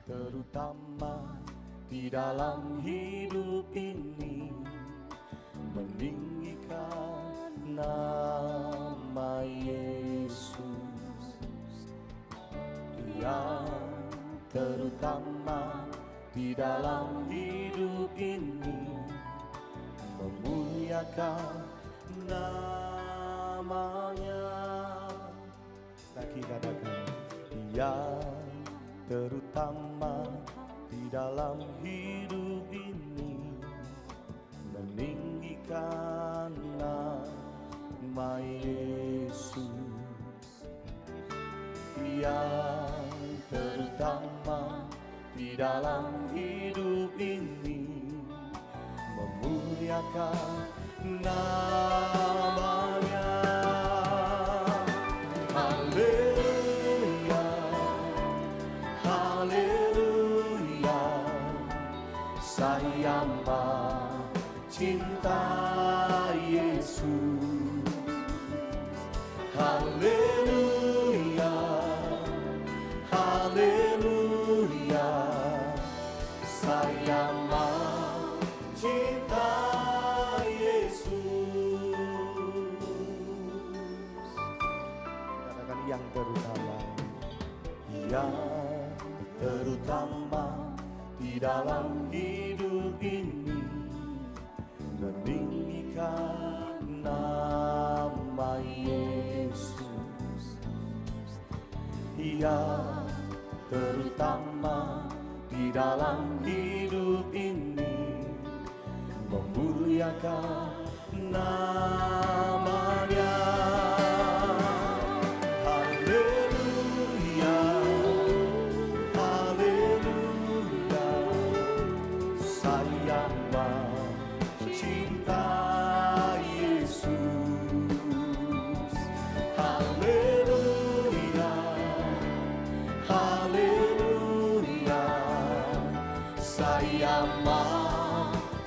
terutama di dalam hidup ini, meninggikan nama Yesus. Yang terutama di dalam hidup ini, memuliakan namanya. Lagi katakan, yang terutama di dalam hidup ini, meninggikan nama Yesus. Yang terutama di dalam hidup ini, memuliakan namanya. Haleluya, haleluya, saya cinta Yesus. Haleluya, haleluya, saya cinta Yesus. Katakan yang terutama, yang terutama di dalam hidup ini, meninggikan nama Yesus. Yang terutama di dalam hidup ini, memuliakan namanya. Haleluya, haleluya, saya cinta Yesus. Haleluya, haleluya, saya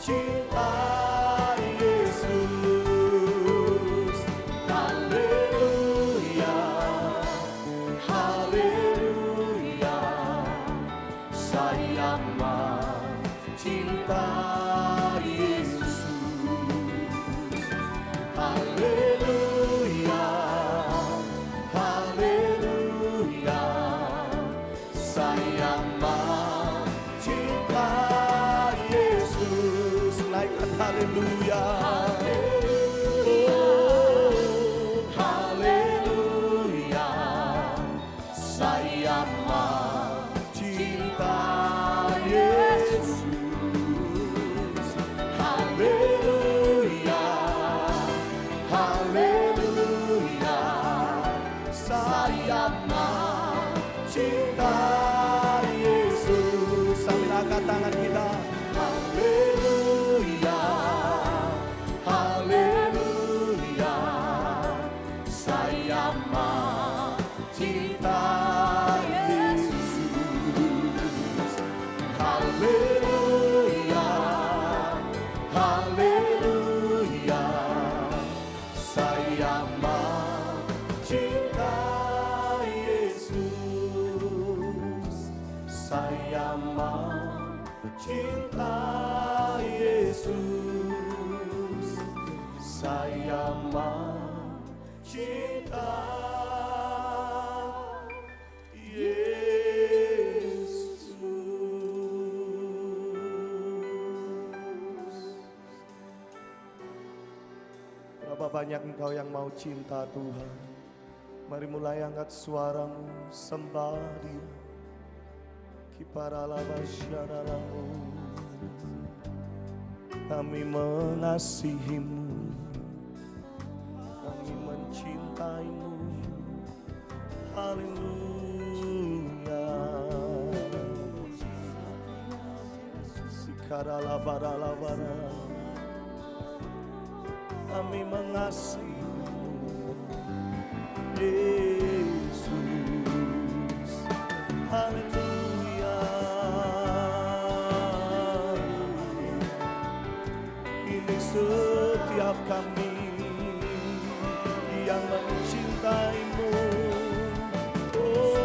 cinta Yesus. Haleluya, haleluya, saya cinta Yesus. Haleluya, haleluya, saya cinta Yesus. Naikkan haleluya. Oh, haleluya, saya cinta Yesus. Haleluya, haleluya, saya cinta Yesus. Sambil angkat tangan kita. Haleluya, haleluya, saya cinta Yesus. Haleluya, haleluya, saya cinta Yesus. Saya cinta Yesus. Saya cinta Yesus. Berapa banyak engkau yang mau cinta Tuhan? Mari mulai angkat suaramu, sembah Dia. Kiparalabasyaralamu, kami mengasihimu, kami mencintaimu. Haleluya. Sikaralabaralabara, kami mengasihimu, Yesus. Haleluya. Ini setiap kami yang mencintaimu. Oh,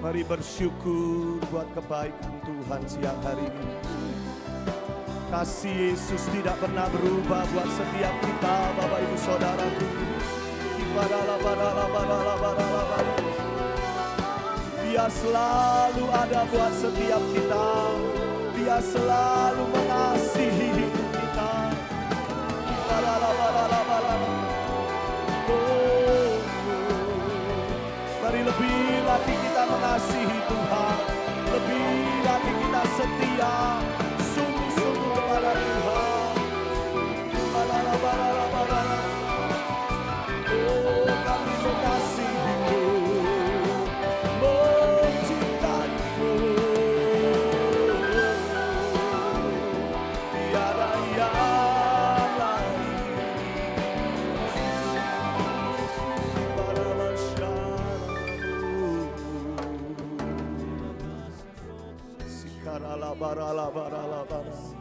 Mari bersyukur buat kebaikan Tuhan siang hari ini. Kasih Yesus tidak pernah berubah buat setiap kita, Bapak Ibu Saudaraku. Dia selalu ada buat setiap kita. Dia selalu mengasihi hidup kita. Mari lebih lagi kita mengasihi Tuhan, lebih lagi kita setia, sungguh-sungguh kepada Tuhan. Oh, kami mengasihi-Mu, mencintai-Mu, tiada yang lain. Para masyarakat, sikarala barala barala barala.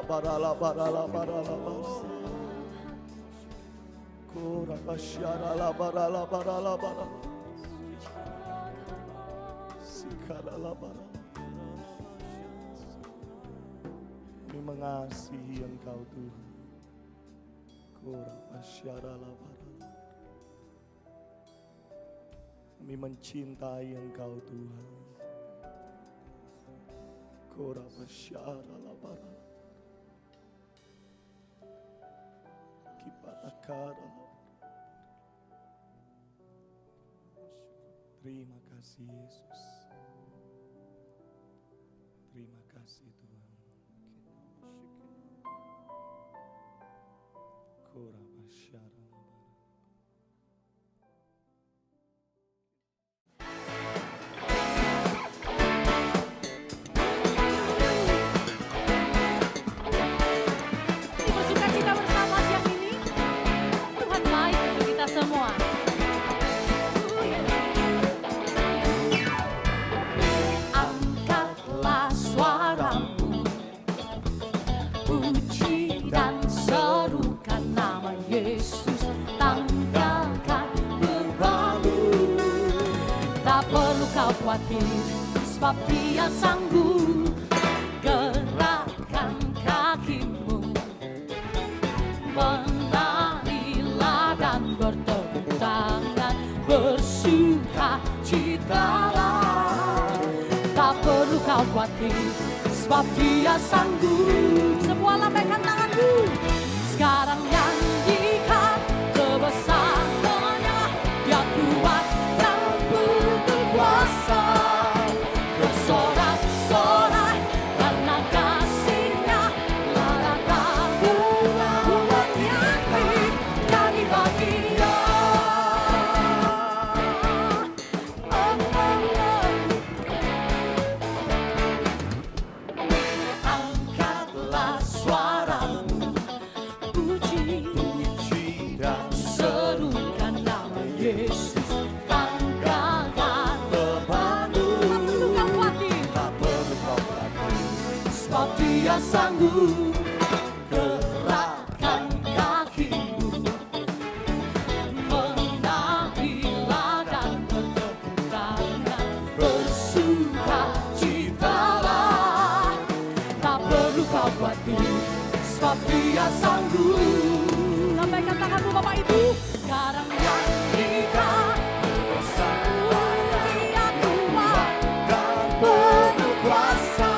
Barala barala barala kura basyara barala barala barala sikala barala. Kami mengasihi Engkau Tuhan. Kura basyara barala. Kami mencintai Engkau Tuhan. Kura basyara barala. Terima kasih Yesus. Terima kasih Tuhan. Bersuka-cita bersama siang ini. Tuhan baik untuk kita semua. Angkatlah suaramu, puji dan serukan nama Yesus. Tanggalkan bebanmu, tak perlu kau khawatir, sebab Dia sanggup. Gerakkan kakimu, menarilah dan bertepuk tangan, bersuka citalah. Tak perlu kau khawatir, sebab Dia sanggup. Semua lambaikan tanganmu. Sekarang nyanyikan kebesarannya, Dia kuat dan berkuasa. Bersorak-sorai karena kasih-Nya, larakan buat hati nyanyi bagi Dia. Angkatlah suaramu, puji dan serukan nama Yesus. Tanggalkan bebanmu, tak perlu kau khawatir, sebab Dia sanggup. Gerakkan kakimu, menarilah dan bertepuk tangan, bersuka citalah. Tak perlu kau khawatir, sebab Dia sanggup. Lambaikan tanganmu Bapak Ibu. Sekarang nyanyikan kebesaran Dia kuat dan penuh kuasa.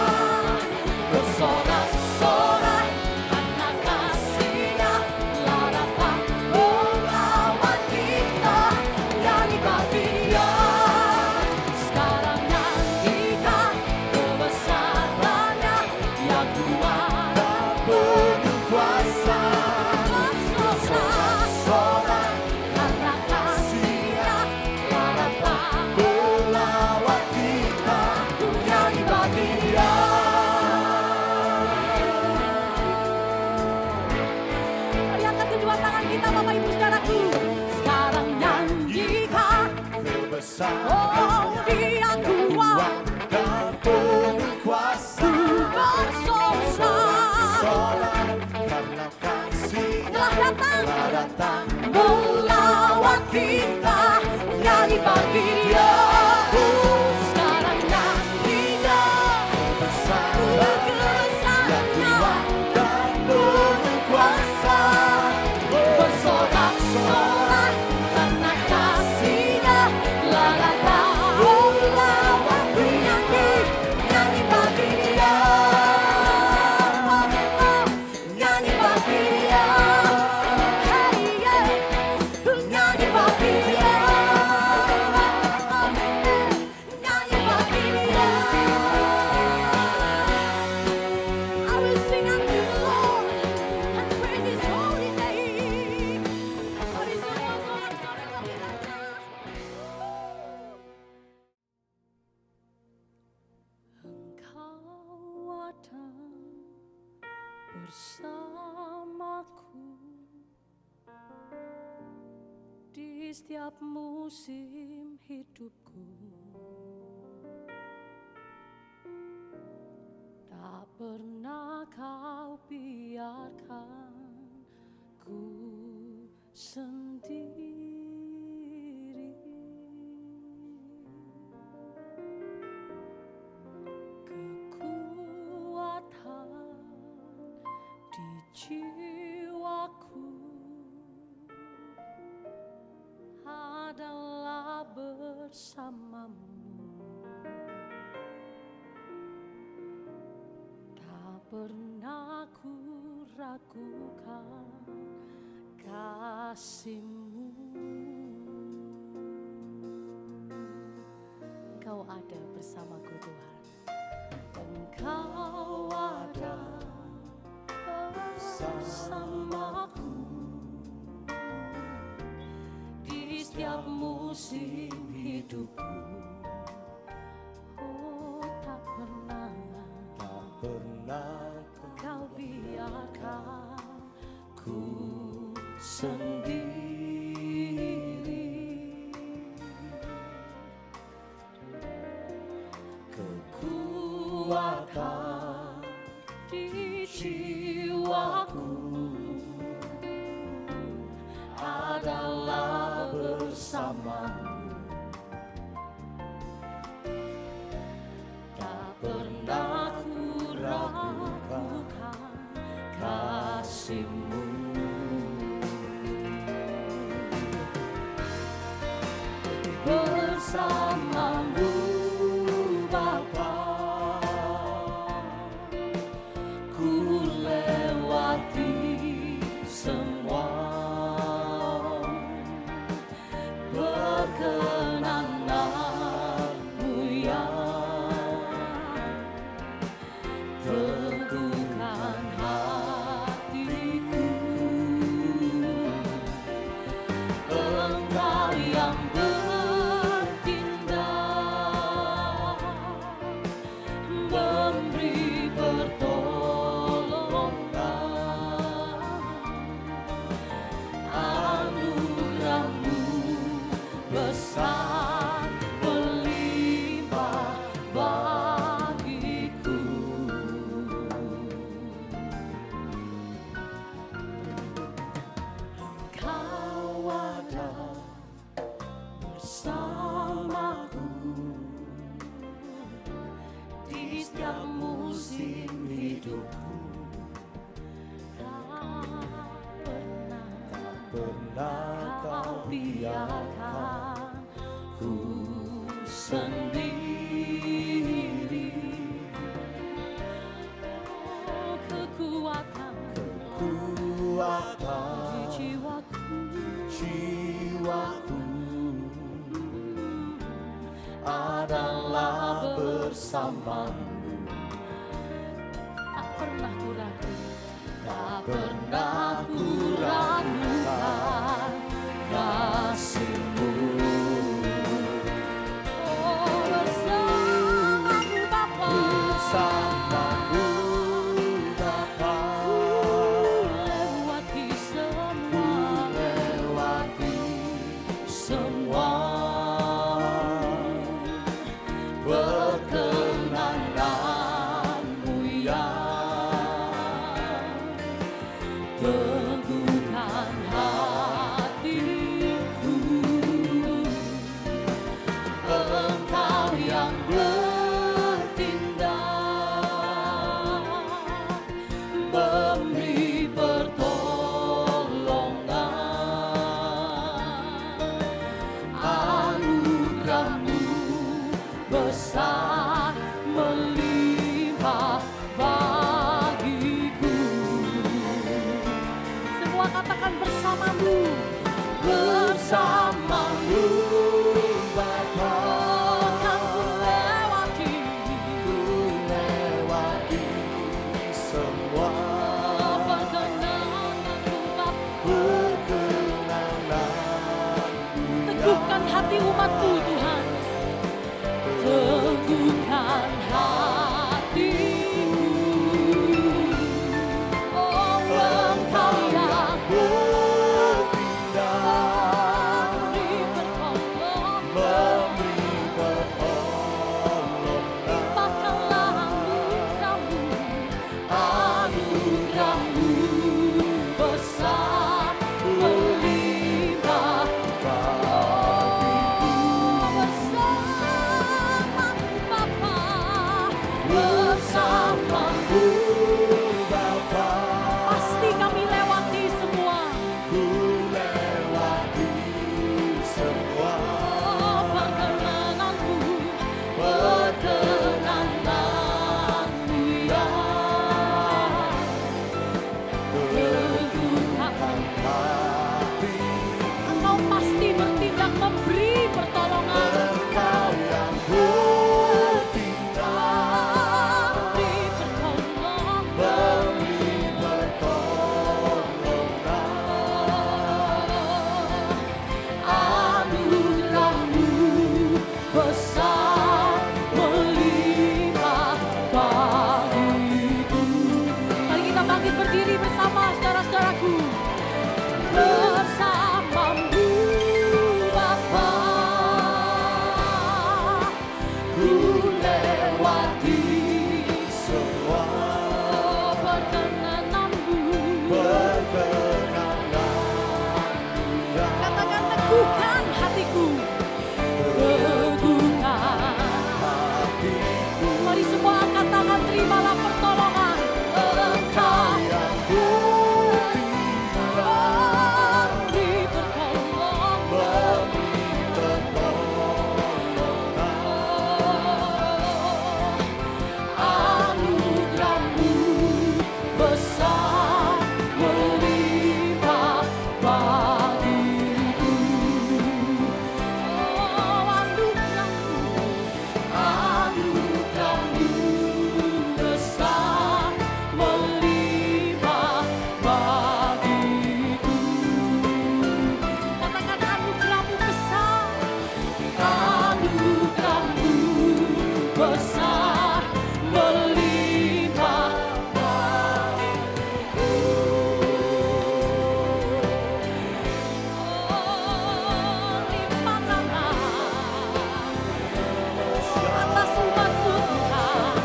Bersorak-sorai karena kasih-Nya, larakan melawan kita, nyanyi bagi Dia. Sekarang nyanyikan kebesarannya, Dia kuat dan penuh kuasa. Bersorak-sorai karena kasih-Nya, larakan melawan kita, nyanyi bagi Dia. Mari angkat kedua tangan kita Bapak Ibu Saudaraku. Sekarang nyanyikan Oh, Dia kuat dan penuh kuasa, bersorak karena kasih telah telah datang melawat kita, nyanyi bagi Dia. Sekarang nyanyinya bersama kebesarannya dan penuh kuasa. bersorak-sorak karena kasih-Nya telah datang melawat nyanyi, nyanyi bagi Dia. Nyanyi bagi Dia. Hey, yeah. Nyanyi bagi Dia. Nyanyi bagi Dia. I will sing unto the Lord and praise His holy name. For His name is sorak-sorak bagi Raja. Engkau ada bersamaku di setiap musim hidupku. Tak pernah Kau biarkan ku sendiri. Kekuatan di jiwaku adalah bersamamu. Tak pernah ku ragukan kasih-Mu. Engkau ada bersamaku Tuhan. Engkau ada bersamaku di setiap musim hidupku. Oh, tak pernah Kau biarkan ku sendiri. Kekuatan di jiwaku adalah bersamamu. Tak pernah ku ragukan kasih-Mu. Bersamamu Bapa, ku lewati semua. Perkenanan-Mu yang teguhkan hatiku. Engkau yang bertindak, memberi pertolongan. Anugerah-Mu besar berlimpah bagiku. Engkau ada bersamaku di setiap musim hidupku. Tak pernah Kau biarkan ku sendiri. Oh, kekuatan di jiwaku adalah bersamamu. Tak pernah ku ragu, tak pernah ku ragukan kasih-Mu. Oh, bersamamu Bapa, bersamamu Bapa, lewati semua, lewati semua. teguhkan hatiku, Engkau yang bertindak, memberi pertolongan. Anugerah-Mu besar melimpah bagiku. Semua katakan bersama-Mu, bersama-Mu Bapa. Kan ku lewati semua perkenananmu Bapa. perkenananmu. Teguhkan hati umat-Mu Tuhan, teguhkan hatiku. Oh, Engkau yang bertindak, memberi pertolongan. memberi pertolongan. Limpahkanlah anugerah-Mu, anugerah-Mu besar melimpah bersama-Mu Bapa, bersama-Mu Bapa, pasti kami lewati semua. ku lewati semua Oh, perkenanan-Mu, perkenanan-Mu ya. Teguhkan hati. Engkau pasti bertindak memberi pertolongan. Engkau yang bertindak, Memberi pertolongan. memberi pertolongan. Anugerah-Mu besar melimpah bagiku. Mari kita bangkit berdiri bersama saudara-saudaraku. Bersama-Mu Bapa, ku lewati Semua perkenanan-Mu. perkenananmu ya. Katakan teguhkan hatiku, teguhkan. Hatiku Mari semua angkat tangan, terimalah pertolongan. Engkau yang bertindak, memberi pertolongan. memberi pertolongan. Anugerah-Mu besar melimpah bagiku. Oh, anugerah-Mu besar melimpah bagiku. Katakan anugerah-Mu besar, anugerah-Mu besar melimpah bagiku. Oh, limpahkanlah atas umat-Mu Tuhan,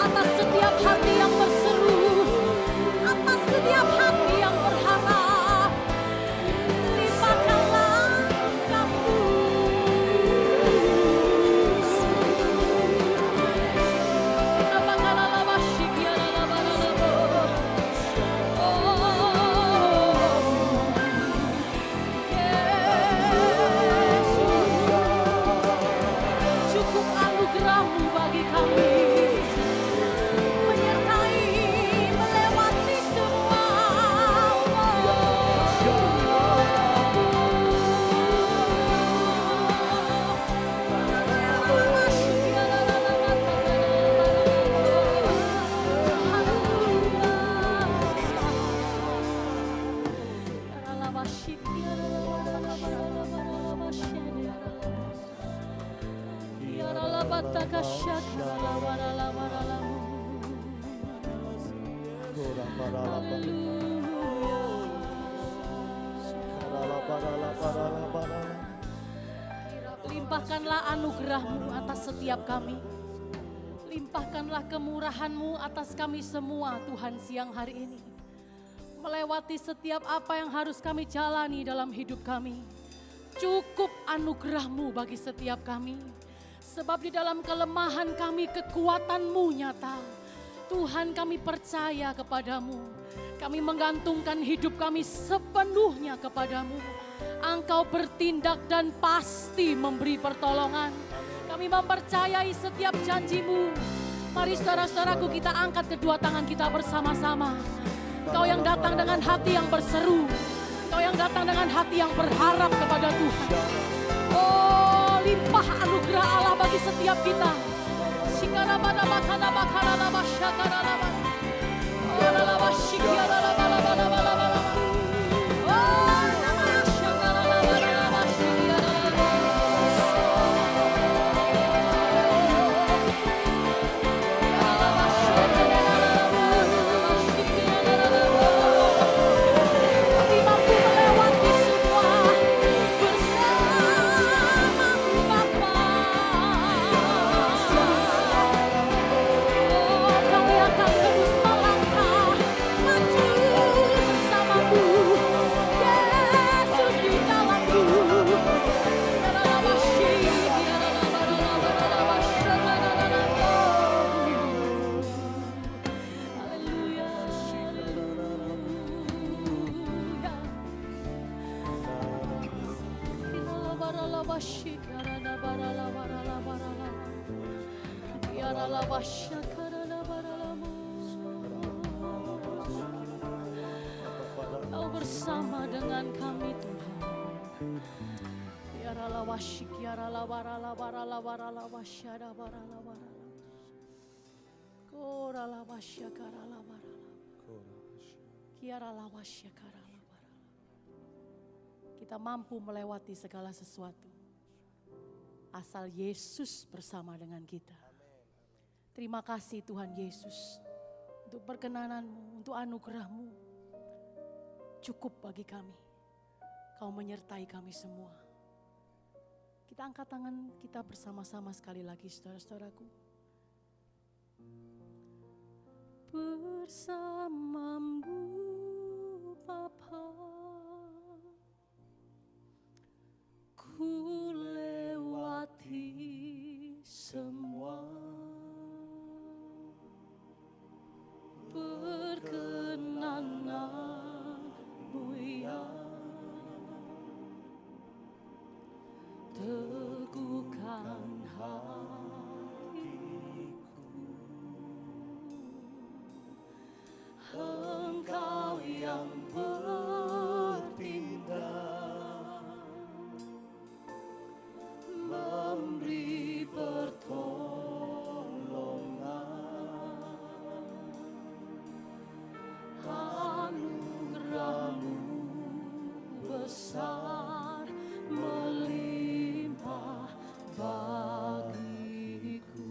atas setiap hati yang berseru, atas setiap hati yang berharap. Limpahkanlah anugerah-Mu. Cukup anugerah-Mu bagi kami, menyertai, melewati semua. Limpahkanlah anugerah-Mu atas setiap kami. Limpahkanlah kemurahan-Mu atas kami semua Tuhan siang hari ini. melewati setiap apa yang harus kami jalani dalam hidup kami. Cukup anugerah-Mu bagi setiap kami. Sebab di dalam kelemahan kami kekuatan-Mu nyata. Tuhan, kami percaya kepadamu. Kami menggantungkan hidup kami sepenuhnya kepadamu. Engkau bertindak dan pasti memberi pertolongan. Kami mempercayai setiap janji-Mu. Mari saudara-saudaraku, kita angkat kedua tangan kita bersama-sama. Engkau yang datang dengan hati yang berseru. Engkau yang datang dengan hati yang berharap kepada Tuhan. Oh, limpah anugerah Allah bagi setiap kita. Kami mampu melewati semua bersama-Mu Bapa. Oh, kami akan terus melangkah maju bersama-Mu, Yesus di dalam-Mu. Haleluya, Kau bersama dengan kami Tuhan. Biarlah wasyik, biarlah barala barala barala wasyada barala barala. Korala wasyakarala barala. Kiarala wasyakarala barala. Kita mampu melewati segala sesuatu. Asal Yesus bersama dengan kita. Terima kasih Tuhan Yesus. Untuk perkenanan-Mu, untuk anugerah-Mu. Cukup bagi kami. Kau menyertai kami semua. Kita angkat tangan kita bersama-sama sekali lagi saudara-saudaraku. Bersama-Mu Bapa, ku lewati semua perkenanan-Mu ya. Teguhkan hatiku, Engkau yang bertindak, memberi pertolongan. Anugerah-Mu besar melimpah bagiku.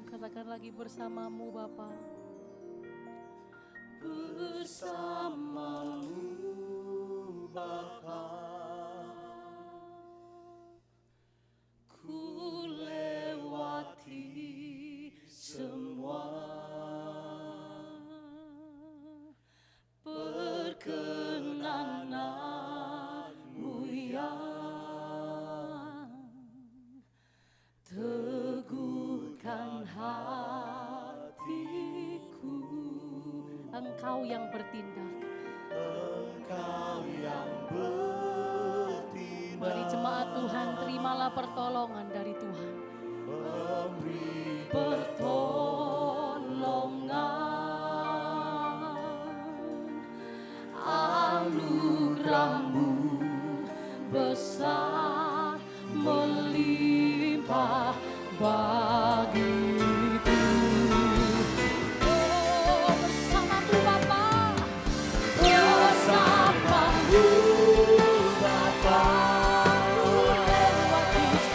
Katakan lagi, bersama-Mu Bapa. Bersama-Mu Bapa, ku lewati semua perkenanan-Mu yang teguhkan hatiku. Engkau yang bertindak. Engkau yang bertindak. Mari jemaat Tuhan, terimalah pertolongan dari Tuhan. Memberi Pertolongan, anugerah-Mu besar melimpah bagiku. Oh, bersama-Mu Bapa, bersama-Mu Bapa, ku lewati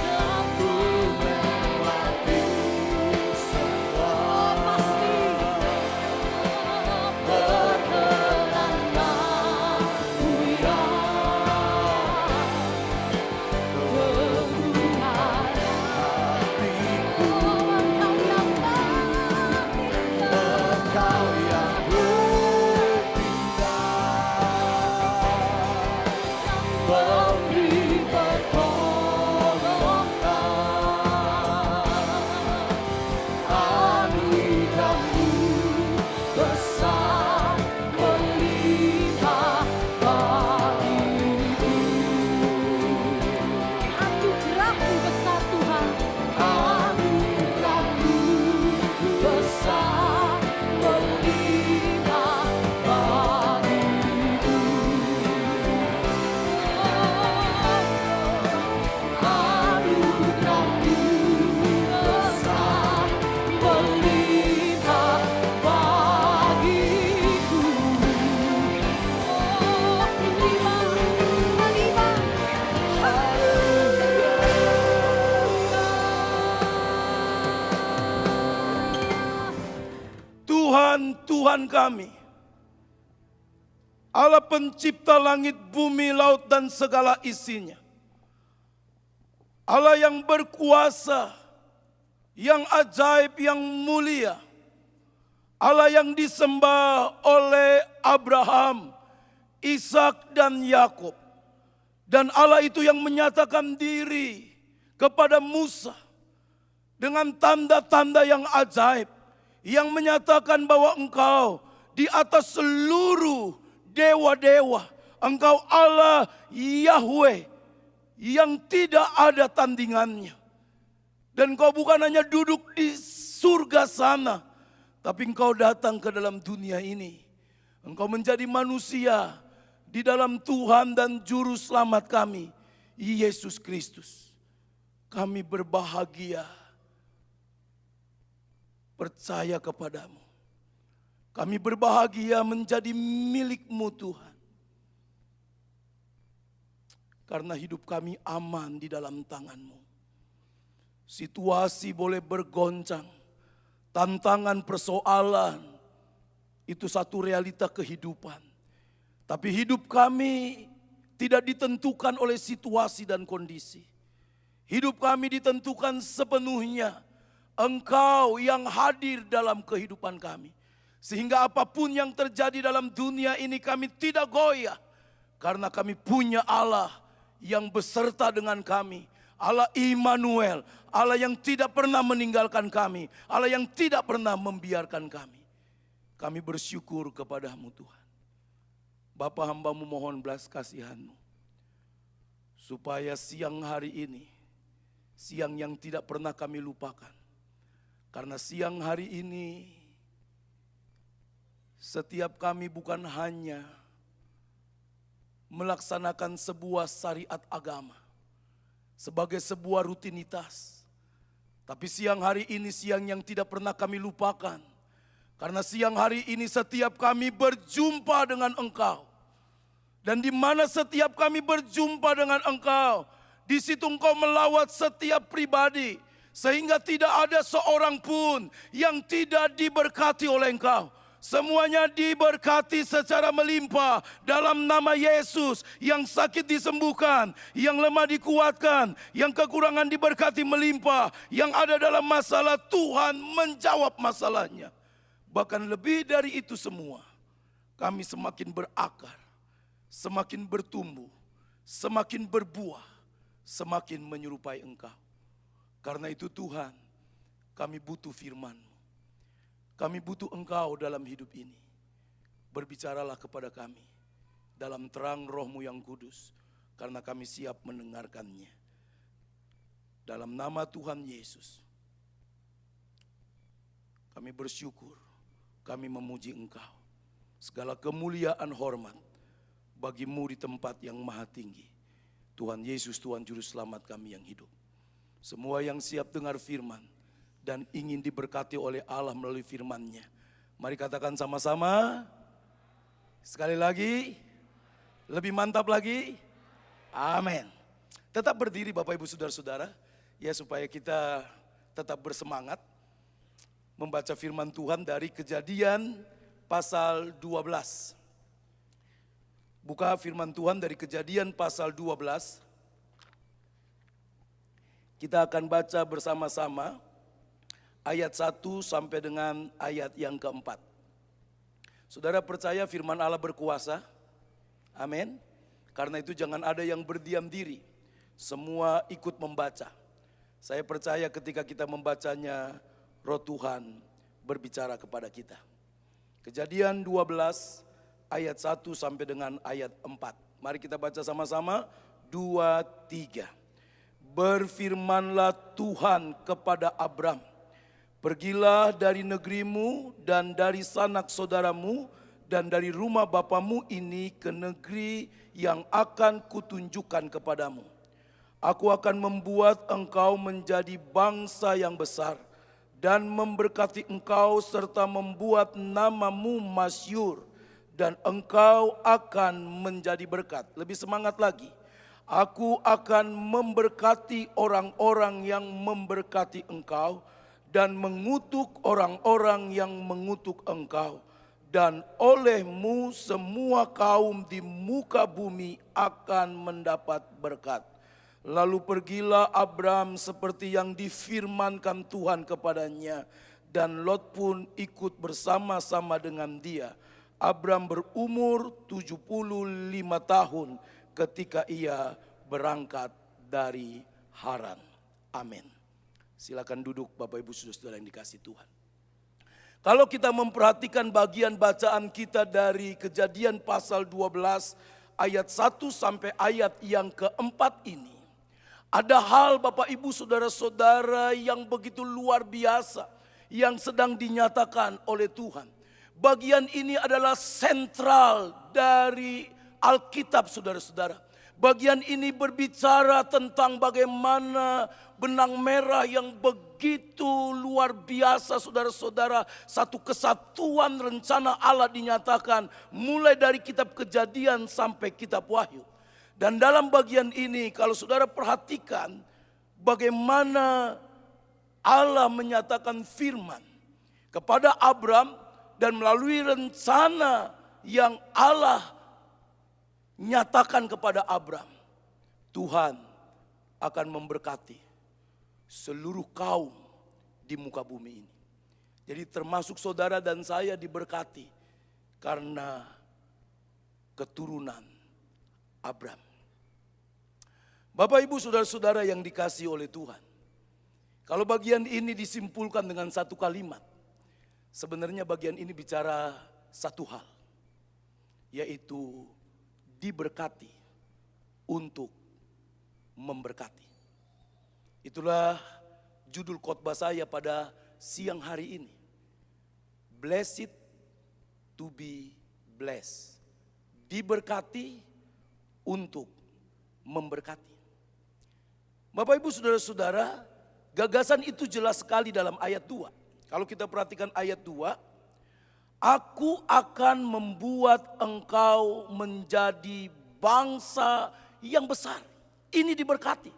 Tuhan kami, Allah pencipta langit, bumi, laut dan segala isinya. Allah yang berkuasa, yang ajaib, yang mulia. Allah yang disembah oleh Abraham, Ishak dan Yakub. Dan Allah itu yang menyatakan diri kepada Musa dengan tanda-tanda yang ajaib, yang menyatakan bahwa engkau di atas seluruh dewa-dewa, engkau Allah Yahweh yang tidak ada tandingannya. Dan engkau bukan hanya duduk di surga sana, tapi engkau datang ke dalam dunia ini. Engkau menjadi manusia di dalam Tuhan dan Juru Selamat kami, Yesus Kristus. Kami berbahagia percaya kepadamu. Kami berbahagia menjadi milik-Mu Tuhan. Karena hidup kami aman di dalam tangan-Mu. Situasi boleh bergoncang, tantangan, persoalan, itu satu realita kehidupan. Tapi hidup kami tidak ditentukan oleh situasi dan kondisi. Hidup kami ditentukan sepenuhnya Engkau yang hadir dalam kehidupan kami. Sehingga apapun yang terjadi dalam dunia ini kami tidak goyah. Karena kami punya Allah yang beserta dengan kami. Allah Immanuel, Allah yang tidak pernah meninggalkan kami, Allah yang tidak pernah membiarkan kami. Kami bersyukur kepadamu Tuhan. Bapa, hamba-Mu mohon belas kasihan-Mu. Supaya siang hari ini, siang yang tidak pernah kami lupakan. Karena siang hari ini, setiap kami bukan hanya melaksanakan sebuah syariat agama sebagai sebuah rutinitas. Tapi siang hari ini siang yang tidak pernah kami lupakan. Karena siang hari ini setiap kami berjumpa dengan Engkau. Dan di mana setiap kami berjumpa dengan Engkau, di situ Engkau melawat setiap pribadi. Sehingga tidak ada seorang pun yang tidak diberkati oleh Engkau. Semuanya diberkati secara melimpah dalam nama Yesus. Yang sakit disembuhkan, yang lemah dikuatkan, yang kekurangan diberkati melimpah. Yang ada dalam masalah, Tuhan menjawab masalahnya. Bahkan lebih dari itu semua, kami semakin berakar, semakin bertumbuh, semakin berbuah, semakin menyerupai Engkau. Karena itu Tuhan, kami butuh firman-Mu. Kami butuh Engkau dalam hidup ini. Berbicaralah kepada kami dalam terang Roh-Mu yang kudus, karena kami siap mendengarkannya. Dalam nama Tuhan Yesus, kami bersyukur, kami memuji Engkau. Segala kemuliaan hormat bagi-Mu di tempat yang maha tinggi. Tuhan Yesus, Tuhan Juru Selamat kami yang hidup. Semua yang siap dengar firman dan ingin diberkati oleh Allah melalui firman-Nya, mari katakan sama-sama. Sekali lagi, lebih mantap lagi. Amin. Tetap berdiri Bapak Ibu Saudara-saudara, ya, supaya kita tetap bersemangat membaca firman Tuhan dari Kejadian pasal 12. Buka firman Tuhan dari Kejadian pasal 12. Kita akan baca bersama-sama ayat 1 sampai dengan ayat yang keempat. Saudara percaya firman Allah berkuasa? Amin. Karena itu jangan ada yang berdiam diri. Semua ikut membaca. Saya percaya ketika kita membacanya, Roh Tuhan berbicara kepada kita. Kejadian 12 ayat 1 sampai dengan ayat 4. Mari kita baca sama-sama. 2, 3. Berfirmanlah Tuhan kepada Abram, pergilah dari negerimu dan dari sanak saudaramu dan dari rumah bapamu ini ke negeri yang akan kutunjukkan kepadamu. Aku akan membuat engkau menjadi bangsa yang besar dan memberkati engkau serta membuat namamu masyhur dan engkau akan menjadi berkat. Lebih semangat lagi. Aku akan memberkati orang-orang yang memberkati engkau dan mengutuk orang-orang yang mengutuk engkau. dan olehmu semua kaum di muka bumi akan mendapat berkat. Lalu pergilah Abram seperti yang difirmankan Tuhan kepadanya, dan Lot pun ikut bersama-sama dengan dia. Abram berumur 75 tahun ketika ia berangkat dari Haran. Amin. Silakan duduk Bapak Ibu Saudara yang dikasihi Tuhan. Kalau kita memperhatikan bagian bacaan kita dari Kejadian pasal 12 ayat 1 sampai ayat yang keempat ini, ada hal Bapak Ibu Saudara-saudara yang begitu luar biasa yang sedang dinyatakan oleh Tuhan. Bagian ini adalah sentral dari Alkitab saudara-saudara. Bagian ini berbicara tentang bagaimana benang merah yang begitu luar biasa saudara-saudara. Satu kesatuan rencana Allah dinyatakan mulai dari kitab Kejadian sampai kitab Wahyu. Dan dalam bagian ini kalau saudara perhatikan bagaimana Allah menyatakan firman kepada Abram dan melalui rencana yang Allah nyatakan kepada Abram, Tuhan akan memberkati seluruh kaum di muka bumi ini. Jadi termasuk saudara dan saya diberkati karena keturunan Abram. Bapak Ibu Saudara-saudara yang dikasihi oleh Tuhan. Kalau bagian ini disimpulkan dengan satu kalimat, sebenarnya bagian ini bicara satu hal, yaitu diberkati untuk memberkati. Itulah judul khotbah saya pada siang hari ini. Blessed to be blessed. Diberkati untuk memberkati. Bapak Ibu Saudara-saudara, gagasan itu jelas sekali dalam ayat 2. Kalau kita perhatikan ayat 2, aku akan membuat engkau menjadi bangsa yang besar. Ini diberkati.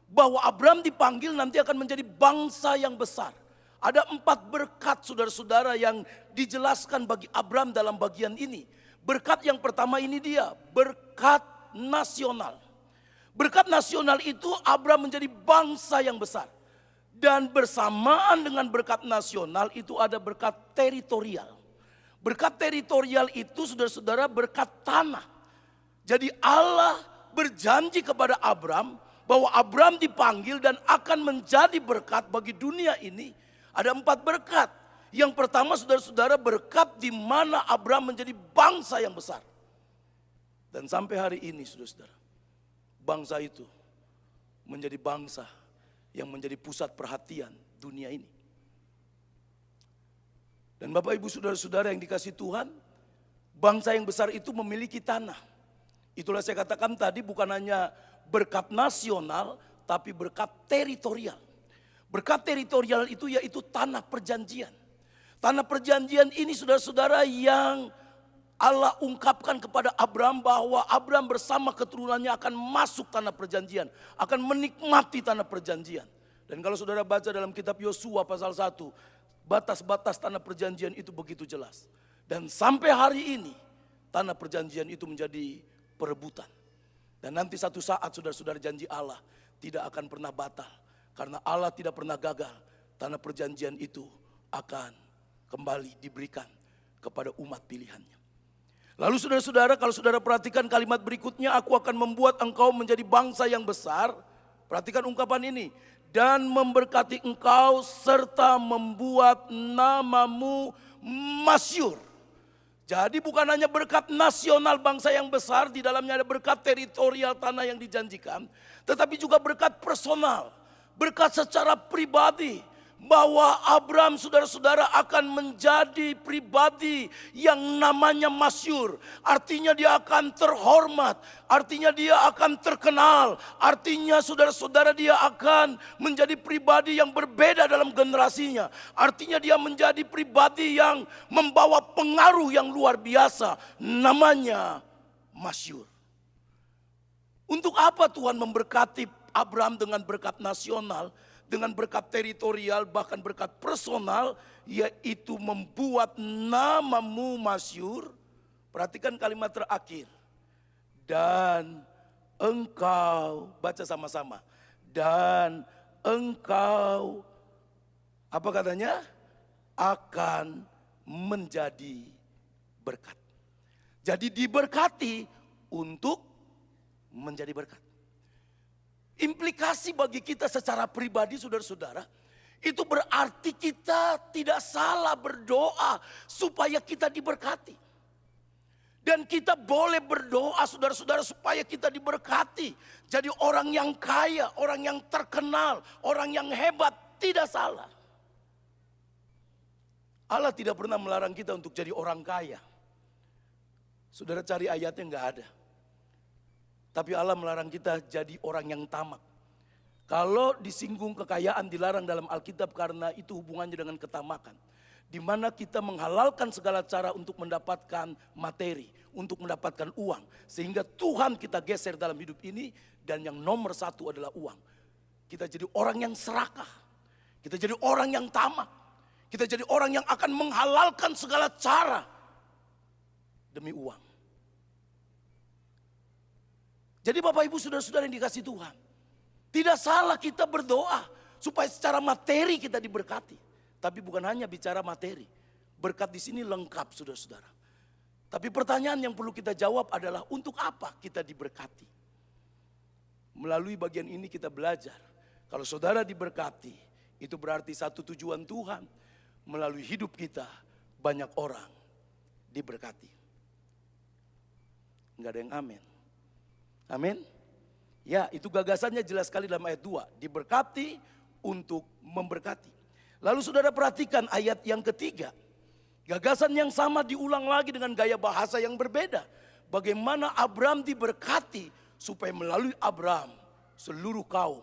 Bahwa Abram dipanggil nanti akan menjadi bangsa yang besar. Ada 4 berkat saudara-saudara yang dijelaskan bagi Abram dalam bagian ini. Berkat yang pertama ini dia, berkat nasional. Berkat nasional itu Abram menjadi bangsa yang besar. Dan bersamaan dengan berkat nasional itu ada berkat teritorial. Berkat teritorial itu saudara-saudara berkat tanah. Jadi Allah berjanji kepada Abram bahwa Abram dipanggil dan akan menjadi berkat bagi dunia ini. Ada 4 berkat. Yang pertama saudara-saudara berkat di mana Abram menjadi bangsa yang besar. Dan sampai hari ini saudara-saudara, bangsa itu menjadi bangsa yang menjadi pusat perhatian dunia ini. Dan Bapak Ibu Saudara-saudara yang dikasihi Tuhan, bangsa yang besar itu memiliki tanah. Itulah saya katakan tadi bukan hanya berkat nasional, tapi berkat teritorial. Berkat teritorial itu yaitu tanah perjanjian. Tanah perjanjian ini saudara-saudara yang Allah ungkapkan kepada Abram bahwa Abram bersama keturunannya akan masuk tanah perjanjian. Akan menikmati tanah perjanjian. Dan kalau saudara baca dalam kitab Yosua pasal 1, batas-batas tanah perjanjian itu begitu jelas. Dan sampai hari ini tanah perjanjian itu menjadi perebutan. Dan nanti satu saat saudara-saudara janji Allah tidak akan pernah batal. Karena Allah tidak pernah gagal. Tanah perjanjian itu akan kembali diberikan kepada umat pilihannya. Lalu saudara-saudara, kalau saudara perhatikan kalimat berikutnya, aku akan membuat engkau menjadi bangsa yang besar. Perhatikan ungkapan ini. Dan memberkati engkau serta membuat namamu masyhur. Jadi bukan hanya berkat nasional bangsa yang besar, di dalamnya ada berkat teritorial tanah yang dijanjikan. Tetapi juga berkat personal, berkat secara pribadi. Bahwa Abram saudara-saudara akan menjadi pribadi yang namanya masyhur. Artinya dia akan terhormat. Artinya dia akan terkenal. Artinya saudara-saudara dia akan menjadi pribadi yang berbeda dalam generasinya. Artinya dia menjadi pribadi yang membawa pengaruh yang luar biasa. Namanya masyhur. Untuk apa Tuhan memberkati Abram dengan berkat nasional? dengan berkat teritorial, bahkan berkat personal, yaitu membuat namamu masyhur. Perhatikan kalimat terakhir. Dan engkau, baca sama-sama. Dan engkau, apa katanya? Akan menjadi berkat. Jadi diberkati untuk menjadi berkat. Implikasi bagi kita secara pribadi saudara-saudara, itu berarti kita tidak salah berdoa supaya kita diberkati. Dan kita boleh berdoa saudara-saudara supaya kita diberkati. Jadi orang yang kaya, orang yang terkenal, orang yang hebat, tidak salah. Allah tidak pernah melarang kita untuk jadi orang kaya. Saudara cari ayatnya enggak ada. Tapi Allah melarang kita jadi orang yang tamak. Kalau disinggung kekayaan dilarang dalam Alkitab karena itu hubungannya dengan ketamakan. Di mana kita menghalalkan segala cara untuk mendapatkan materi, untuk mendapatkan uang. Sehingga Tuhan kita geser dalam hidup ini dan yang nomor satu adalah uang. Kita jadi orang yang serakah, kita jadi orang yang tamak, kita jadi orang yang akan menghalalkan segala cara demi uang. Jadi Bapak Ibu saudara-saudara yang dikasihi Tuhan, tidak salah kita berdoa supaya secara materi kita diberkati. Tapi bukan hanya bicara materi. Berkat di sini lengkap saudara-saudara. Tapi pertanyaan yang perlu kita jawab adalah untuk apa kita diberkati? Melalui bagian ini kita belajar. Kalau saudara diberkati, itu berarti satu tujuan Tuhan. Melalui hidup kita banyak orang diberkati. Enggak ada yang amin. Amin. Ya, itu gagasannya jelas sekali dalam ayat 2. Diberkati untuk memberkati. Lalu saudara perhatikan ayat yang ketiga. Gagasan yang sama diulang lagi dengan gaya bahasa yang berbeda. Bagaimana Abraham diberkati supaya melalui Abraham seluruh kaum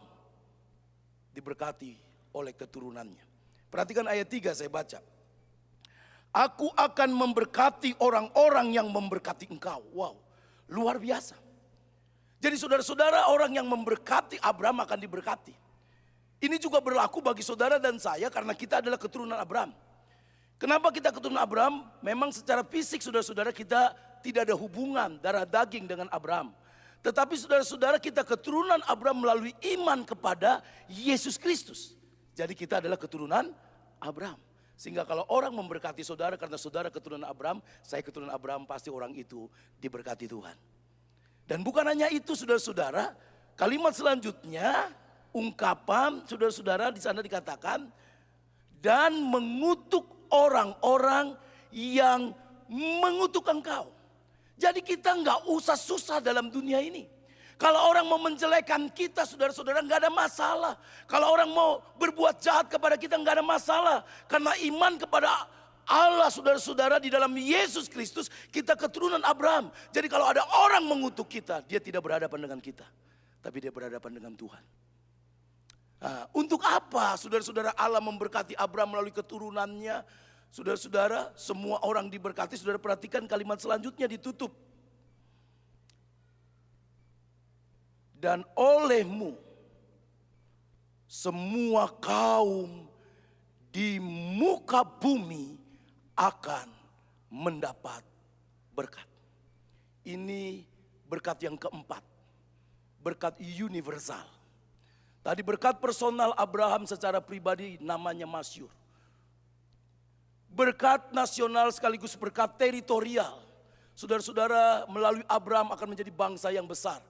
diberkati oleh keturunannya. Perhatikan ayat 3 saya baca. Aku akan memberkati orang-orang yang memberkati engkau. Wow, luar biasa. Jadi saudara-saudara, orang yang memberkati Abraham akan diberkati. Ini juga berlaku bagi saudara dan saya karena kita adalah keturunan Abraham. Kenapa kita keturunan Abraham? Memang secara fisik saudara-saudara kita tidak ada hubungan darah daging dengan Abraham. Tetapi saudara-saudara kita keturunan Abraham melalui iman kepada Yesus Kristus. Jadi kita adalah keturunan Abraham. Sehingga kalau orang memberkati saudara karena saudara keturunan Abraham, saya keturunan Abraham, pasti orang itu diberkati Tuhan. Dan bukan hanya itu saudara-saudara, kalimat selanjutnya, ungkapan saudara-saudara di sana dikatakan dan mengutuk orang-orang yang mengutuk engkau. Jadi kita nggak usah susah dalam dunia ini. Kalau orang mau menjelekan kita saudara-saudara nggak ada masalah. Kalau orang mau berbuat jahat kepada kita nggak ada masalah. Karena iman kepada Allah saudara-saudara di dalam Yesus Kristus kita keturunan Abraham. Jadi kalau ada orang mengutuk kita, dia tidak berhadapan dengan kita. Tapi dia berhadapan dengan Tuhan. Nah, untuk apa saudara-saudara Allah memberkati Abraham melalui keturunannya? Saudara-saudara, semua orang diberkati. Saudara perhatikan kalimat selanjutnya ditutup. Dan olehmu semua kaum di muka bumi akan mendapat berkat. Ini berkat yang keempat. Berkat universal. Tadi berkat personal Abraham secara pribadi namanya masyhur. Berkat nasional sekaligus berkat teritorial. Saudara-saudara, melalui Abraham akan menjadi bangsa yang besar.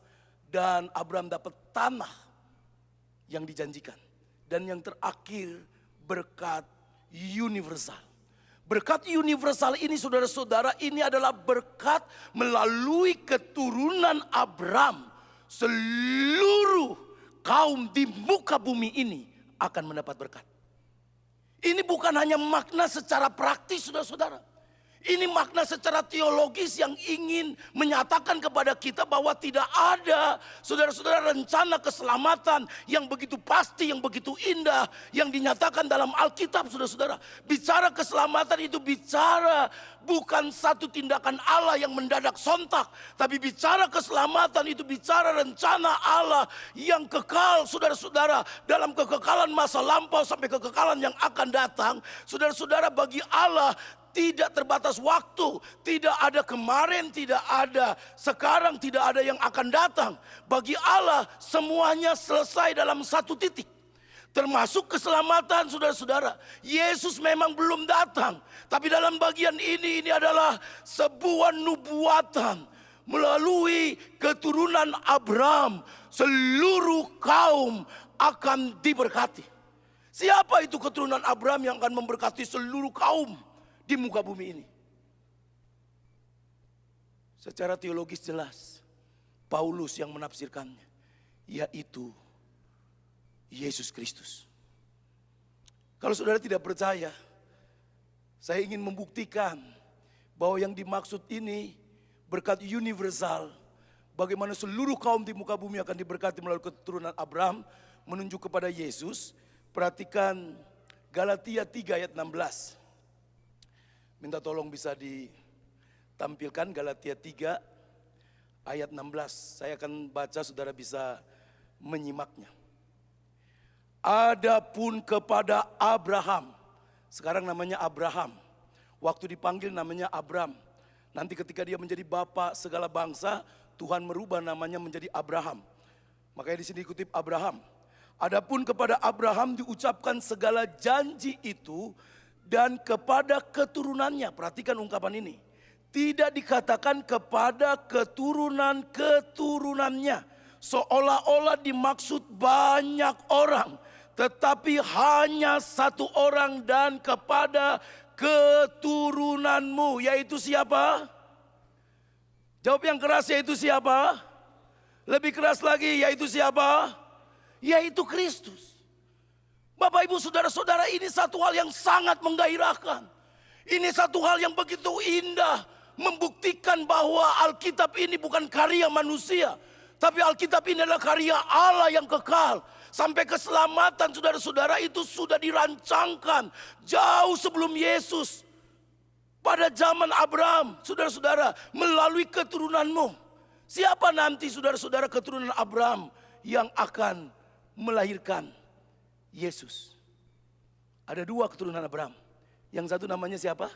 Dan Abraham dapat tanah yang dijanjikan. Dan yang terakhir berkat universal. Berkat universal ini saudara-saudara, ini adalah berkat melalui keturunan Abraham. Seluruh kaum di muka bumi ini akan mendapat berkat. Ini bukan hanya makna secara praktis saudara-saudara. Ini makna secara teologis yang ingin menyatakan kepada kita bahwa tidak ada, saudara-saudara, rencana keselamatan yang begitu pasti, yang begitu indah, yang dinyatakan dalam Alkitab, saudara-saudara. Bicara keselamatan itu bicara bukan satu tindakan Allah yang mendadak sontak, tapi bicara keselamatan itu bicara rencana Allah yang kekal, saudara-saudara, dalam kekekalan masa lampau sampai kekekalan yang akan datang. Saudara-saudara, bagi Allah tidak terbatas waktu, tidak ada kemarin, tidak ada sekarang, tidak ada yang akan datang. Bagi Allah semuanya selesai dalam satu titik. Termasuk keselamatan, saudara-saudara. Yesus memang belum datang, tapi dalam bagian ini adalah sebuah nubuatan. Melalui keturunan Abraham, seluruh kaum akan diberkati. Siapa itu keturunan Abraham yang akan memberkati seluruh kaum di muka bumi ini? Secara teologis jelas, Paulus yang menafsirkannya, yaitu Yesus Kristus. Kalau saudara tidak percaya, saya ingin membuktikan bahwa yang dimaksud ini berkat universal. Bagaimana seluruh kaum di muka bumi akan diberkati melalui keturunan Abraham, menunjuk kepada Yesus. Perhatikan Galatia 3 ayat 16. Minta tolong bisa ditampilkan Galatia 3 ayat 16. Saya akan baca, saudara bisa menyimaknya. Adapun kepada Abraham, sekarang namanya Abraham, waktu dipanggil namanya Abram. Nanti ketika dia menjadi bapa segala bangsa, Tuhan merubah namanya menjadi Abraham. Makanya di sini dikutip Abraham. Adapun kepada Abraham diucapkan segala janji itu dan kepada keturunannya. Perhatikan ungkapan ini. Tidak dikatakan kepada keturunan-keturunannya. Seolah-olah dimaksud banyak orang. Tetapi hanya satu orang dan kepada keturunanmu. Yaitu siapa? Jawab yang keras, yaitu siapa? Lebih keras lagi, yaitu siapa? Yaitu Kristus. Bapak, Ibu, saudara-saudara, ini satu hal yang sangat menggairahkan. Ini satu hal yang begitu indah. Membuktikan bahwa Alkitab ini bukan karya manusia. Tapi Alkitab ini adalah karya Allah yang kekal. Sampai keselamatan, saudara-saudara, itu sudah dirancangkan jauh sebelum Yesus. Pada zaman Abraham, saudara-saudara, melalui keturunanmu. Siapa nanti, saudara-saudara, keturunan Abraham yang akan melahirkan Yesus? Ada dua keturunan Abraham. Yang satu namanya siapa?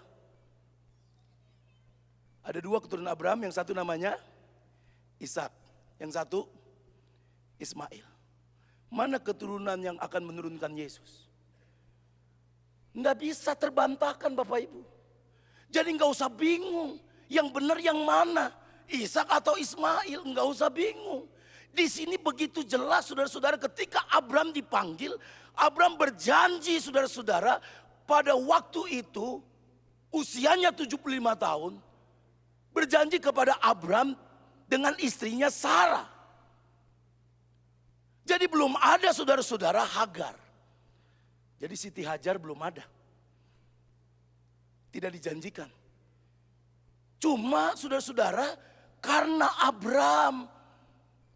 Ada dua keturunan Abraham, yang satu namanya Ishak, yang satu Ismail. Mana keturunan yang akan menurunkan Yesus? Nggak bisa terbantahkan, Bapak Ibu. Jadi nggak usah bingung, yang benar yang mana, Ishak atau Ismail, nggak usah bingung. Di sini begitu jelas, saudara-saudara, ketika Abraham dipanggil, Abraham berjanji, saudara-saudara, pada waktu itu usianya 75 tahun, berjanji kepada Abraham dengan istrinya Sarah. Jadi belum ada, saudara-saudara, Hagar. Jadi Siti Hajar belum ada. Tidak dijanjikan. Cuma, saudara-saudara, karena Abraham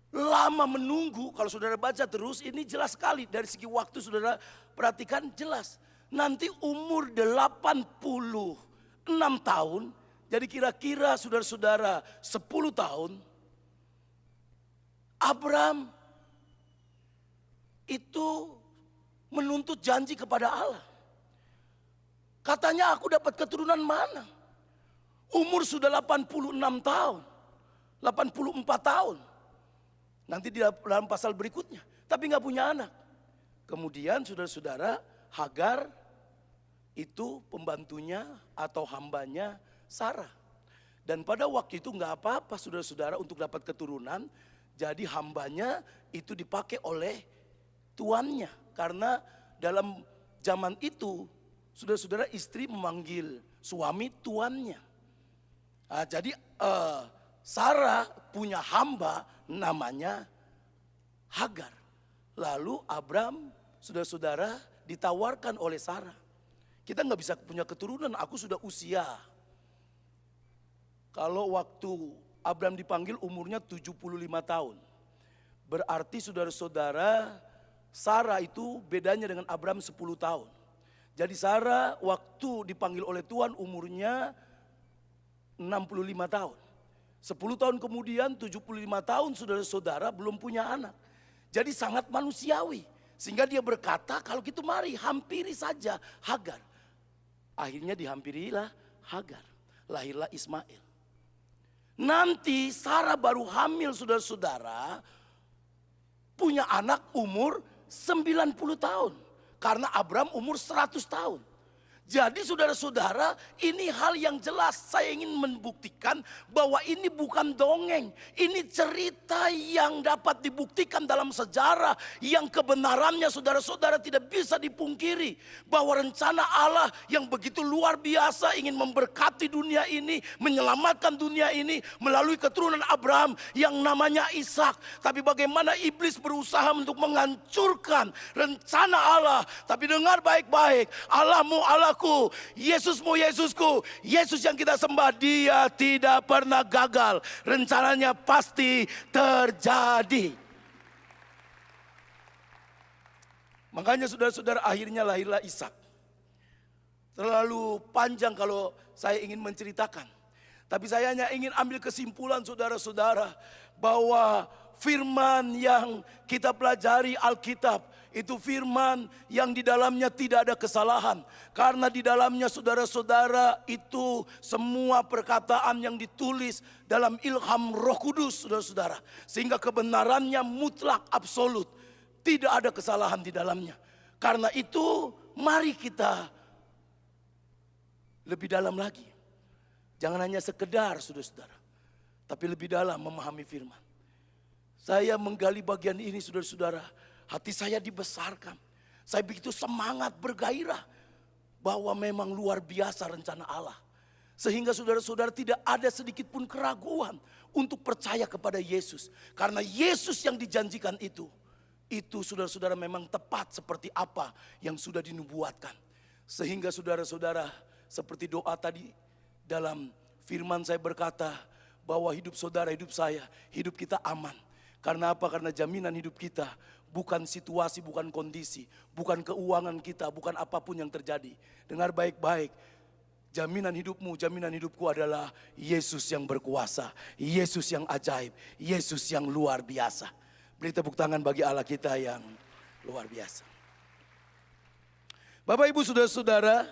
lama menunggu, kalau saudara baca terus, ini jelas sekali dari segi waktu, saudara perhatikan jelas. Nanti umur 86 tahun, jadi kira-kira saudara-saudara 10 tahun, Abraham itu menuntut janji kepada Allah. Katanya, aku dapat keturunan mana? Umur sudah 86 tahun, 84 tahun. Nanti di dalam pasal berikutnya, tapi nggak punya anak. Kemudian saudara-saudara, Hagar itu pembantunya atau hambanya Sarah. Dan pada waktu itu nggak apa-apa, saudara-saudara, untuk dapat keturunan. Jadi hambanya itu dipakai oleh tuannya. Karena dalam zaman itu, saudara-saudara, istri memanggil suami tuannya. Nah, jadi Sarah punya hamba namanya Hagar. Lalu Abraham, saudara-saudara, ditawarkan oleh Sarah. Kita nggak bisa punya keturunan, aku sudah usia Kalau waktu Abraham dipanggil umurnya 75 tahun. Berarti saudara-saudara, Sarah itu bedanya dengan Abraham 10 tahun. Jadi Sarah waktu dipanggil oleh Tuhan umurnya 65 tahun. 10 tahun kemudian 75 tahun saudara-saudara belum punya anak. Jadi sangat manusiawi. Sehingga dia berkata, kalau gitu mari hampiri saja Hagar. Akhirnya dihampirilah Hagar. Lahirlah Ismail. Nanti Sarah baru hamil saudara-saudara, punya anak umur 90 tahun. Karena Abraham umur 100 tahun. Jadi saudara-saudara, ini hal yang jelas. Saya ingin membuktikan bahwa ini bukan dongeng. Ini cerita yang dapat dibuktikan dalam sejarah. Yang kebenarannya saudara-saudara tidak bisa dipungkiri. Bahwa rencana Allah yang begitu luar biasa ingin memberkati dunia ini. Menyelamatkan dunia ini melalui keturunan Abraham yang namanya Ishak. Tapi bagaimana iblis berusaha untuk menghancurkan rencana Allah. Tapi dengar baik-baik, Allahmu Allahku, Yesusmu Yesusku. Yesus yang kita sembah, dia tidak pernah gagal. Rencananya pasti terjadi. Makanya saudara-saudara, akhirnya lahirlah Ishak. Terlalu panjang kalau saya ingin menceritakan. Tapi saya hanya ingin ambil kesimpulan saudara-saudara, bahwa firman yang kita pelajari Alkitab itu firman yang di dalamnya tidak ada kesalahan. Karena di dalamnya saudara-saudara itu semua perkataan yang ditulis dalam ilham Roh Kudus saudara-saudara. Sehingga kebenarannya mutlak, absolut. Tidak ada kesalahan di dalamnya. Karena itu mari kita lebih dalam lagi. Jangan hanya sekedar saudara-saudara, tapi lebih dalam memahami firman. Saya menggali bagian ini saudara-saudara, hati saya dibesarkan. Saya begitu semangat, bergairah bahwa memang luar biasa rencana Allah. Sehingga saudara-saudara tidak ada sedikit pun keraguan untuk percaya kepada Yesus. Karena Yesus yang dijanjikan itu saudara-saudara memang tepat seperti apa yang sudah dinubuatkan. Sehingga saudara-saudara, seperti doa tadi dalam firman saya berkata bahwa hidup saudara, hidup saya, hidup kita aman. Karena apa? Karena jaminan hidup kita bukan situasi, bukan kondisi, bukan keuangan kita, bukan apapun yang terjadi. Dengar baik-baik, jaminan hidupmu, jaminan hidupku adalah Yesus yang berkuasa, Yesus yang ajaib, Yesus yang luar biasa. Beri tepuk tangan bagi Allah kita yang luar biasa. Bapak Ibu saudara-saudara,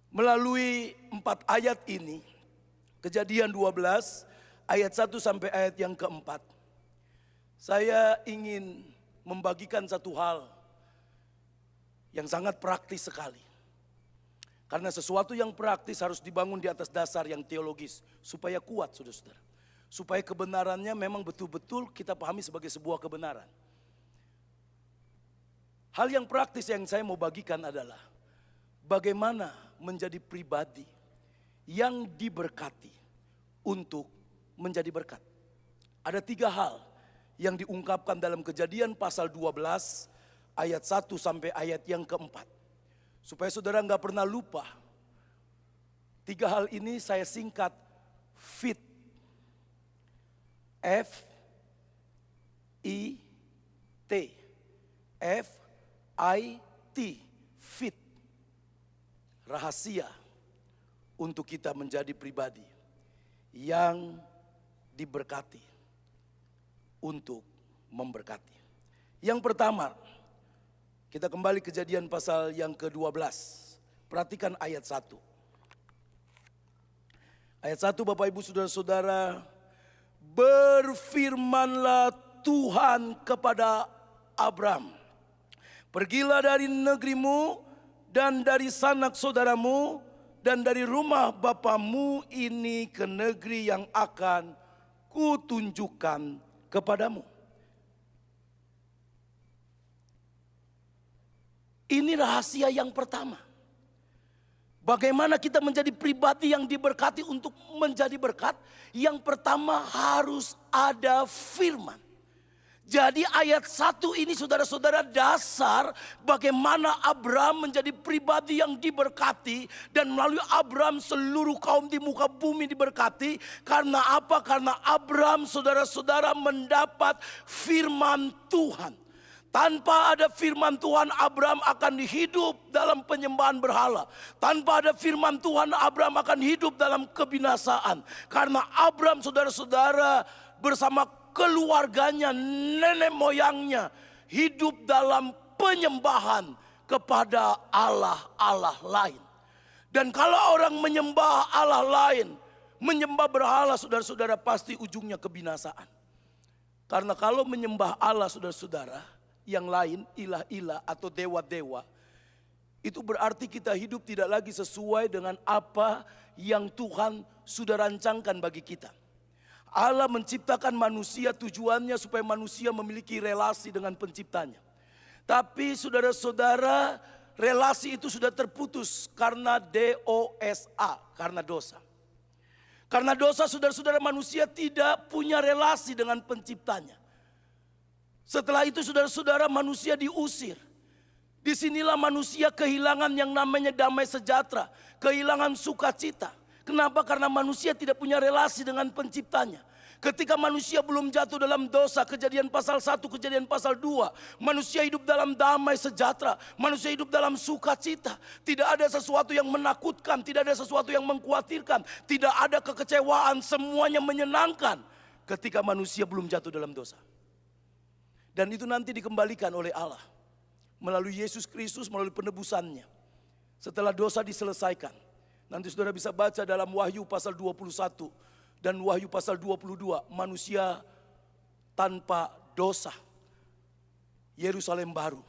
melalui 4 ayat ini, Kejadian 12 ayat 1 sampai ayat yang keempat, saya ingin membagikan satu hal yang sangat praktis sekali. Karena sesuatu yang praktis harus dibangun di atas dasar yang teologis supaya kuat saudara-saudara. Supaya kebenarannya memang betul-betul kita pahami sebagai sebuah kebenaran. Hal yang praktis yang saya mau bagikan adalah bagaimana menjadi pribadi yang diberkati untuk menjadi berkat. Ada 3 hal yang diungkapkan dalam Kejadian pasal 12 ayat 1 sampai ayat yang keempat. Supaya saudara nggak pernah lupa. 3 hal ini saya singkat FIT. F-I-T. F-I-T. FIT. Rahasia untuk kita menjadi pribadi yang diberkati untuk memberkati. Yang pertama, kita kembali Kejadian pasal yang ke-12. Perhatikan ayat 1. Ayat 1 Bapak Ibu saudara-saudara, berfirmanlah Tuhan kepada Abram, pergilah dari negerimu dan dari sanak saudaramu dan dari rumah bapamu ini ke negeri yang akan kutunjukkan kepadamu. Ini rahasia yang pertama. Bagaimana kita menjadi pribadi yang diberkati untuk menjadi berkat? Yang pertama harus ada firman. Jadi ayat 1 ini saudara-saudara dasar bagaimana Abraham menjadi pribadi yang diberkati. Dan melalui Abraham seluruh kaum di muka bumi diberkati. Karena apa? Karena Abraham saudara-saudara mendapat firman Tuhan. Tanpa ada firman Tuhan, Abraham akan hidup dalam penyembahan berhala. Tanpa ada firman Tuhan, Abraham akan hidup dalam kebinasaan. Karena Abraham saudara-saudara bersama keluarganya, nenek moyangnya hidup dalam penyembahan kepada Allah-Allah lain. Dan kalau orang menyembah Allah lain, menyembah berhala, saudara-saudara, pasti ujungnya kebinasaan. Karena kalau menyembah Allah, saudara-saudara, yang lain, ilah-ilah atau dewa-dewa, itu berarti kita hidup tidak lagi sesuai dengan apa yang Tuhan sudah rancangkan bagi kita. Allah menciptakan manusia, tujuannya supaya manusia memiliki relasi dengan penciptanya. Tapi saudara-saudara, relasi itu sudah terputus karena dosa, karena dosa. Karena dosa, saudara-saudara, manusia tidak punya relasi dengan penciptanya. Setelah itu saudara-saudara, manusia diusir. Disinilah manusia kehilangan yang namanya damai sejahtera, kehilangan sukacita. Kenapa? Karena manusia tidak punya relasi dengan penciptanya. Ketika manusia belum jatuh dalam dosa, Kejadian pasal 1, Kejadian pasal 2, manusia hidup dalam damai sejahtera, manusia hidup dalam sukacita. Tidak ada sesuatu yang menakutkan, tidak ada sesuatu yang mengkhawatirkan, tidak ada kekecewaan, semuanya menyenangkan ketika manusia belum jatuh dalam dosa. Dan itu nanti dikembalikan oleh Allah melalui Yesus Kristus, melalui penebusannya. Setelah dosa diselesaikan. Nanti saudara bisa baca dalam Wahyu pasal 21 dan Wahyu pasal 22. Manusia tanpa dosa. Yerusalem baru.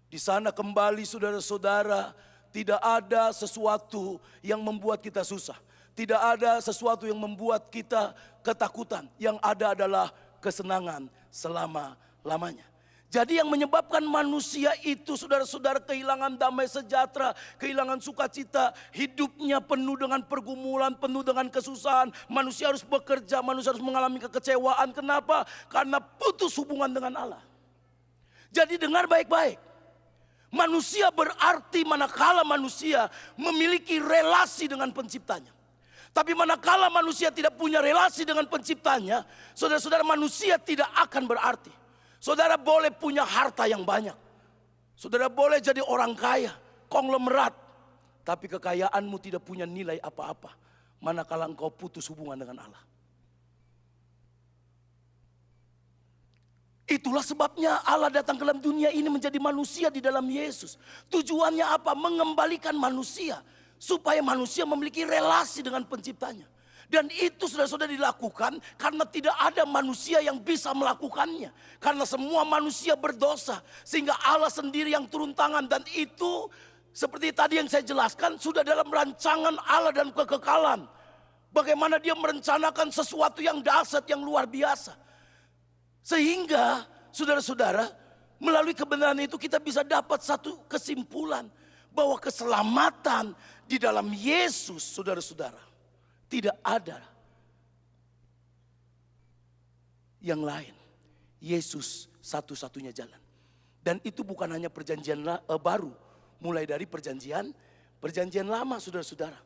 Di sana kembali saudara-saudara, tidak ada sesuatu yang membuat kita susah. Tidak ada sesuatu yang membuat kita ketakutan. Yang ada adalah kesenangan selama-lamanya. Jadi yang menyebabkan manusia itu saudara-saudara kehilangan damai sejahtera, kehilangan sukacita, hidupnya penuh dengan pergumulan, penuh dengan kesusahan. Manusia harus bekerja, manusia harus mengalami kekecewaan. Kenapa? Karena putus hubungan dengan Allah. Jadi dengar baik-baik. Manusia berarti manakala manusia memiliki relasi dengan penciptanya. Tapi manakala manusia tidak punya relasi dengan penciptanya, saudara-saudara, manusia tidak akan berarti. Saudara boleh punya harta yang banyak. Saudara boleh jadi orang kaya, konglomerat. Tapi kekayaanmu tidak punya nilai apa-apa manakala engkau putus hubungan dengan Allah. Itulah sebabnya Allah datang ke dalam dunia ini menjadi manusia di dalam Yesus. Tujuannya apa? Mengembalikan manusia supaya manusia memiliki relasi dengan penciptanya. Dan itu saudara-saudara dilakukan karena tidak ada manusia yang bisa melakukannya. Karena semua manusia berdosa. Sehingga Allah sendiri yang turun tangan. Dan itu seperti tadi yang saya jelaskan sudah dalam rancangan Allah dan kekekalan. Bagaimana dia merencanakan sesuatu yang dahsyat, yang luar biasa. Sehingga saudara-saudara melalui kebenaran itu kita bisa dapat satu kesimpulan. Bahwa keselamatan di dalam Yesus saudara-saudara. Tidak ada yang lain. Yesus satu-satunya jalan. Dan itu bukan hanya perjanjian baru. Mulai dari perjanjian lama saudara-saudara.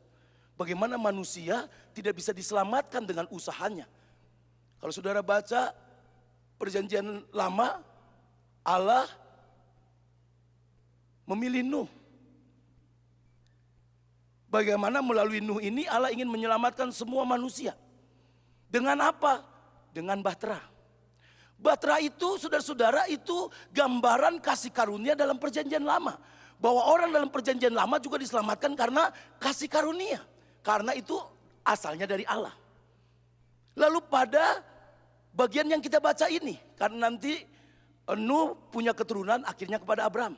Bagaimana manusia tidak bisa diselamatkan dengan usahanya. Kalau saudara baca perjanjian lama, Allah memilih Nuh. Bagaimana melalui Nuh ini Allah ingin menyelamatkan semua manusia. Dengan apa? Dengan bahtera. Bahtera itu saudara-saudara itu gambaran kasih karunia dalam perjanjian lama. Bahwa orang dalam perjanjian lama juga diselamatkan karena kasih karunia. Karena itu asalnya dari Allah. Lalu pada bagian yang kita baca ini. Karena nanti Nuh punya keturunan akhirnya kepada Abraham.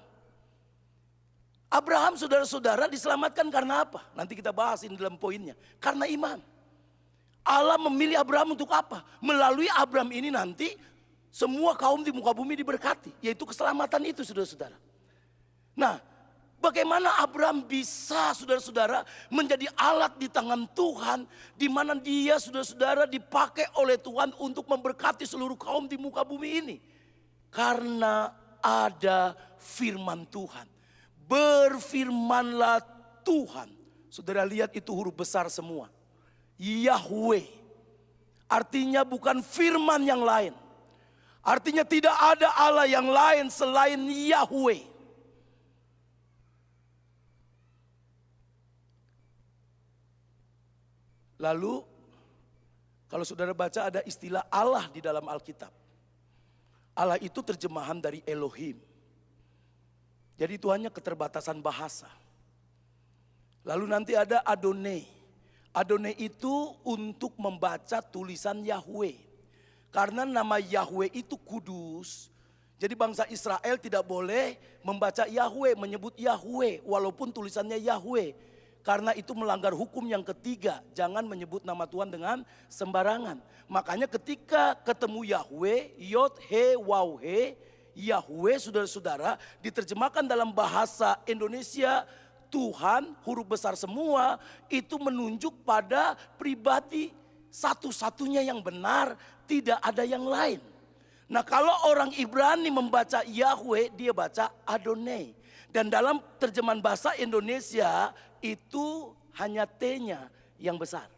Abraham saudara-saudara diselamatkan karena apa? Nanti kita bahas ini dalam poinnya. Karena iman. Allah memilih Abraham untuk apa? Melalui Abraham ini nanti semua kaum di muka bumi diberkati. Yaitu keselamatan itu saudara-saudara. Nah, bagaimana Abraham bisa saudara-saudara menjadi alat di tangan Tuhan. Di mana dia saudara-saudara dipakai oleh Tuhan untuk memberkati seluruh kaum di muka bumi ini. Karena ada firman Tuhan. Berfirmanlah Tuhan. Saudara lihat itu huruf besar semua. Yahweh. Artinya bukan firman yang lain. Artinya tidak ada Allah yang lain selain Yahweh. Lalu kalau saudara baca ada istilah Allah di dalam Alkitab. Allah itu terjemahan dari Elohim. Jadi itu hanya keterbatasan bahasa. Lalu nanti ada Adonai. Adonai itu untuk membaca tulisan Yahweh. Karena nama Yahweh itu kudus. Jadi bangsa Israel tidak boleh membaca Yahweh, menyebut Yahweh walaupun tulisannya Yahweh. Karena itu melanggar hukum yang ketiga, jangan menyebut nama Tuhan dengan sembarangan. Makanya ketika ketemu Yahweh, Yod He Waw He, Yahweh saudara-saudara diterjemahkan dalam bahasa Indonesia Tuhan, huruf besar semua, itu menunjuk pada pribadi satu-satunya yang benar, tidak ada yang lain. Nah kalau orang Ibrani membaca Yahweh, dia baca Adonai. Dan dalam terjemahan bahasa Indonesia itu hanya T-nya yang besar.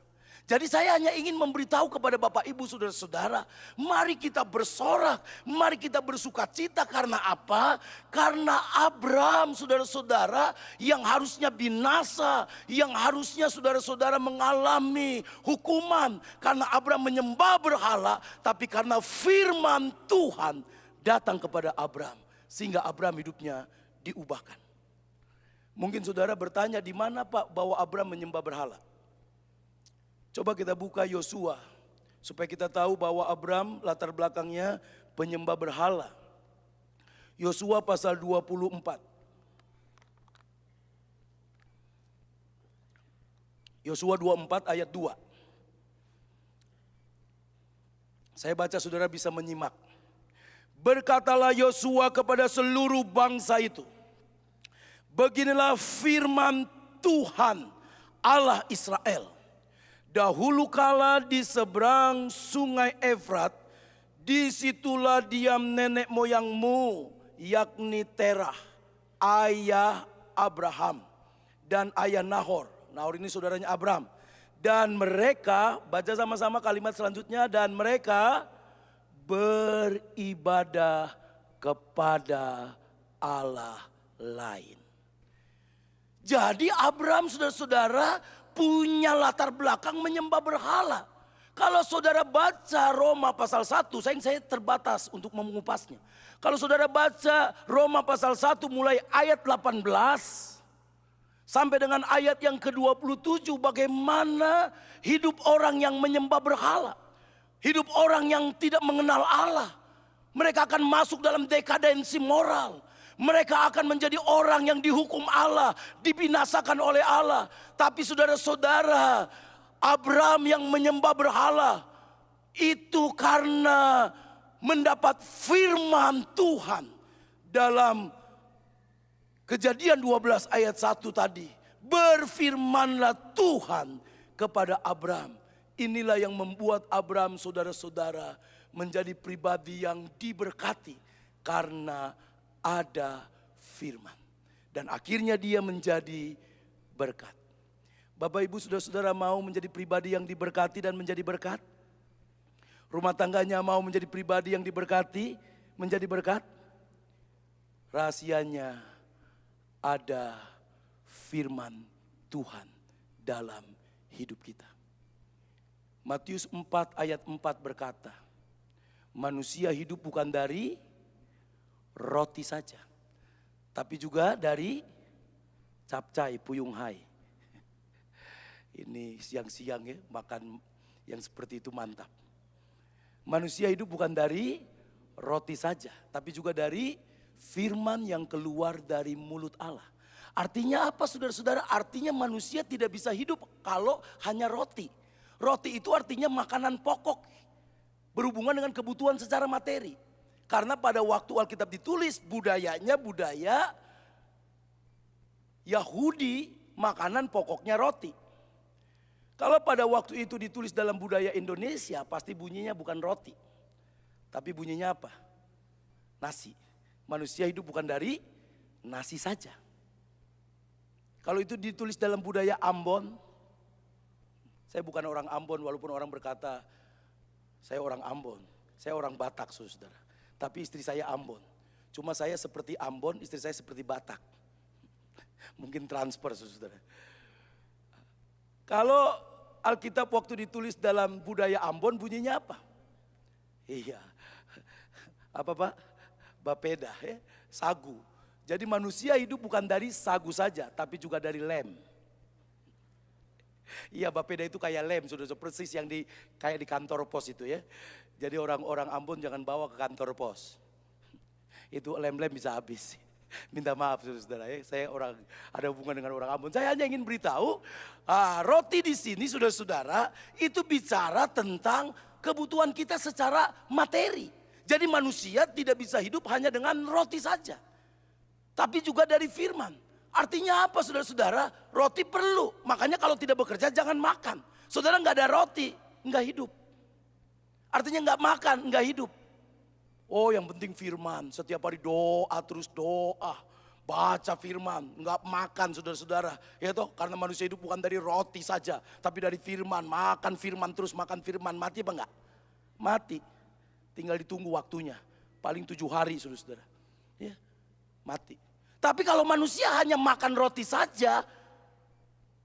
Jadi saya hanya ingin memberitahu kepada Bapak Ibu saudara-saudara, mari kita bersorak, mari kita bersuka cita. Karena apa? Karena Abraham saudara-saudara yang harusnya binasa, yang harusnya saudara-saudara mengalami hukuman. Karena Abraham menyembah berhala, tapi karena firman Tuhan datang kepada Abraham. Sehingga Abraham hidupnya diubahkan. Mungkin saudara bertanya, di mana Pak bahwa Abraham menyembah berhala? Coba kita buka Yosua supaya kita tahu bahwa Abraham latar belakangnya penyembah berhala. Yosua pasal 24. Yosua 24 ayat 2. Saya baca saudara bisa menyimak. Berkatalah Yosua kepada seluruh bangsa itu, beginilah firman Tuhan Allah Israel. Dahulu kala di seberang sungai Efrat, disitulah diam nenek moyangmu, yakni Terah, ayah Abraham dan ayah Nahor. Nahor ini saudaranya Abraham. Dan mereka, baca sama-sama kalimat selanjutnya, dan mereka beribadah kepada Allah lain. Jadi Abraham saudara-saudara punya latar belakang menyembah berhala. Kalau saudara baca Roma pasal 1, saya terbatas untuk mengupasnya. Kalau saudara baca Roma pasal 1 mulai ayat 18 sampai dengan ayat yang ke-27, bagaimana hidup orang yang menyembah berhala. Hidup orang yang tidak mengenal Allah. Mereka akan masuk dalam dekadensi moral. Mereka akan menjadi orang yang dihukum Allah, dibinasakan oleh Allah. Tapi saudara-saudara, Abraham yang menyembah berhala itu karena mendapat firman Tuhan dalam Kejadian 12 ayat 1 tadi. Berfirmanlah Tuhan kepada Abraham. Inilah yang membuat Abraham saudara-saudara menjadi pribadi yang diberkati karena ada firman. Dan akhirnya dia menjadi berkat. Bapak Ibu saudara-saudara mau menjadi pribadi yang diberkati dan menjadi berkat? Rumah tangganya mau menjadi pribadi yang diberkati, menjadi berkat? Rahasianya ada firman Tuhan dalam hidup kita. Matius 4 ayat 4 berkata, manusia hidup bukan dari roti saja, tapi juga dari capcay puyung hai. Ini siang-siang ya, makan yang seperti itu mantap. Manusia hidup bukan dari roti saja, tapi juga dari firman yang keluar dari mulut Allah. Artinya apa saudara-saudara? Artinya manusia tidak bisa hidup kalau hanya roti. Roti itu artinya makanan pokok, berhubungan dengan kebutuhan secara materi. Karena pada waktu Alkitab ditulis, budayanya budaya Yahudi, makanan pokoknya roti. Kalau pada waktu itu ditulis dalam budaya Indonesia, pasti bunyinya bukan roti. Tapi bunyinya apa? nasi. Manusia hidup bukan dari nasi saja. Kalau itu ditulis dalam budaya Ambon, saya bukan orang Ambon walaupun orang berkata saya orang Ambon, saya orang Batak saudara. Tapi istri saya Ambon. Cuma saya seperti Ambon, istri saya seperti Batak. Mungkin transfer saudara. Kalau Alkitab waktu ditulis dalam budaya Ambon bunyinya apa? Iya. Apa Pak? Bapeda ya, sagu. Jadi manusia hidup bukan dari sagu saja, tapi juga dari lem. Iya, bapeda itu kayak lem, sudah persis yang kayak di kantor pos itu ya. Jadi orang-orang Ambon jangan bawa ke kantor pos. Itu lem-lem bisa habis. Minta maaf saudara ya, saya ada hubungan dengan orang Ambon. Saya hanya ingin beritahu, roti di sini saudara-saudara itu bicara tentang kebutuhan kita secara materi. Jadi manusia tidak bisa hidup hanya dengan roti saja. Tapi juga dari firman. Artinya apa saudara-saudara? Roti perlu. Makanya kalau tidak bekerja jangan makan. Saudara nggak ada roti, nggak hidup. Artinya nggak makan, nggak hidup. Oh yang penting firman. Setiap hari doa terus doa. Baca firman, nggak makan saudara-saudara. Ya toh, karena manusia hidup bukan dari roti saja. Tapi dari firman, makan firman terus makan firman. Mati apa enggak? Mati. Tinggal ditunggu waktunya. Paling 7 hari saudara-saudara. Ya, mati. Tapi kalau manusia hanya makan roti saja.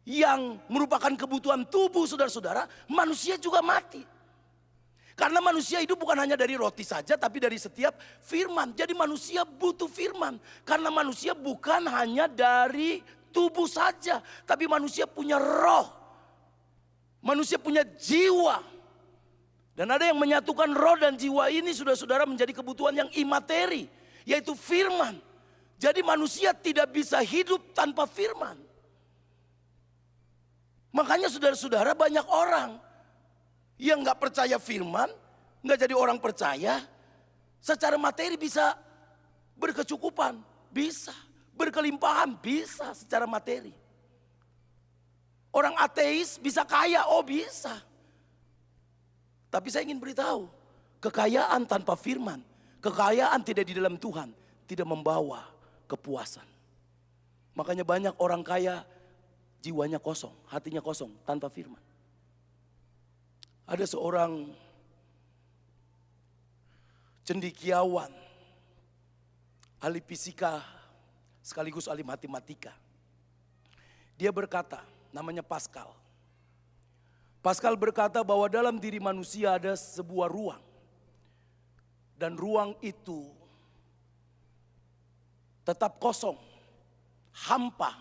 Yang merupakan kebutuhan tubuh saudara-saudara. Manusia juga mati. Karena manusia hidup bukan hanya dari roti saja. Tapi dari setiap firman. Jadi manusia butuh firman. Karena manusia bukan hanya dari tubuh saja. Tapi manusia punya roh. Manusia punya jiwa. Dan ada yang menyatukan roh dan jiwa ini saudara-saudara menjadi kebutuhan yang imateri. Yaitu firman. Jadi manusia tidak bisa hidup tanpa firman. Makanya saudara-saudara banyak orang yang gak percaya firman. Gak jadi orang percaya. Secara materi bisa berkecukupan. Bisa. Berkelimpahan bisa secara materi. Orang ateis bisa kaya. Oh bisa. Tapi saya ingin beritahu, kekayaan tanpa firman, kekayaan tidak di dalam Tuhan, tidak membawa kepuasan. Makanya banyak orang kaya, jiwanya kosong, hatinya kosong, tanpa firman. Ada seorang cendekiawan, ahli fisika, sekaligus ahli matematika. Dia berkata, namanya Pascal. Pascal berkata bahwa dalam diri manusia ada sebuah ruang. Dan ruang itu tetap kosong, hampa.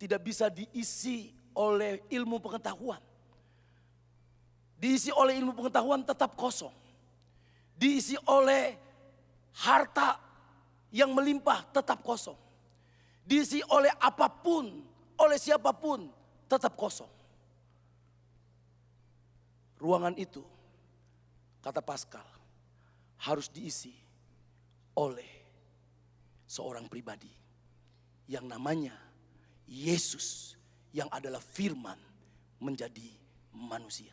Tidak bisa diisi oleh ilmu pengetahuan. Diisi oleh ilmu pengetahuan tetap kosong. Diisi oleh harta yang melimpah tetap kosong. Diisi oleh apapun, oleh siapapun tetap kosong. Ruangan itu, kata Pascal, harus diisi oleh seorang pribadi yang namanya Yesus, yang adalah firman menjadi manusia.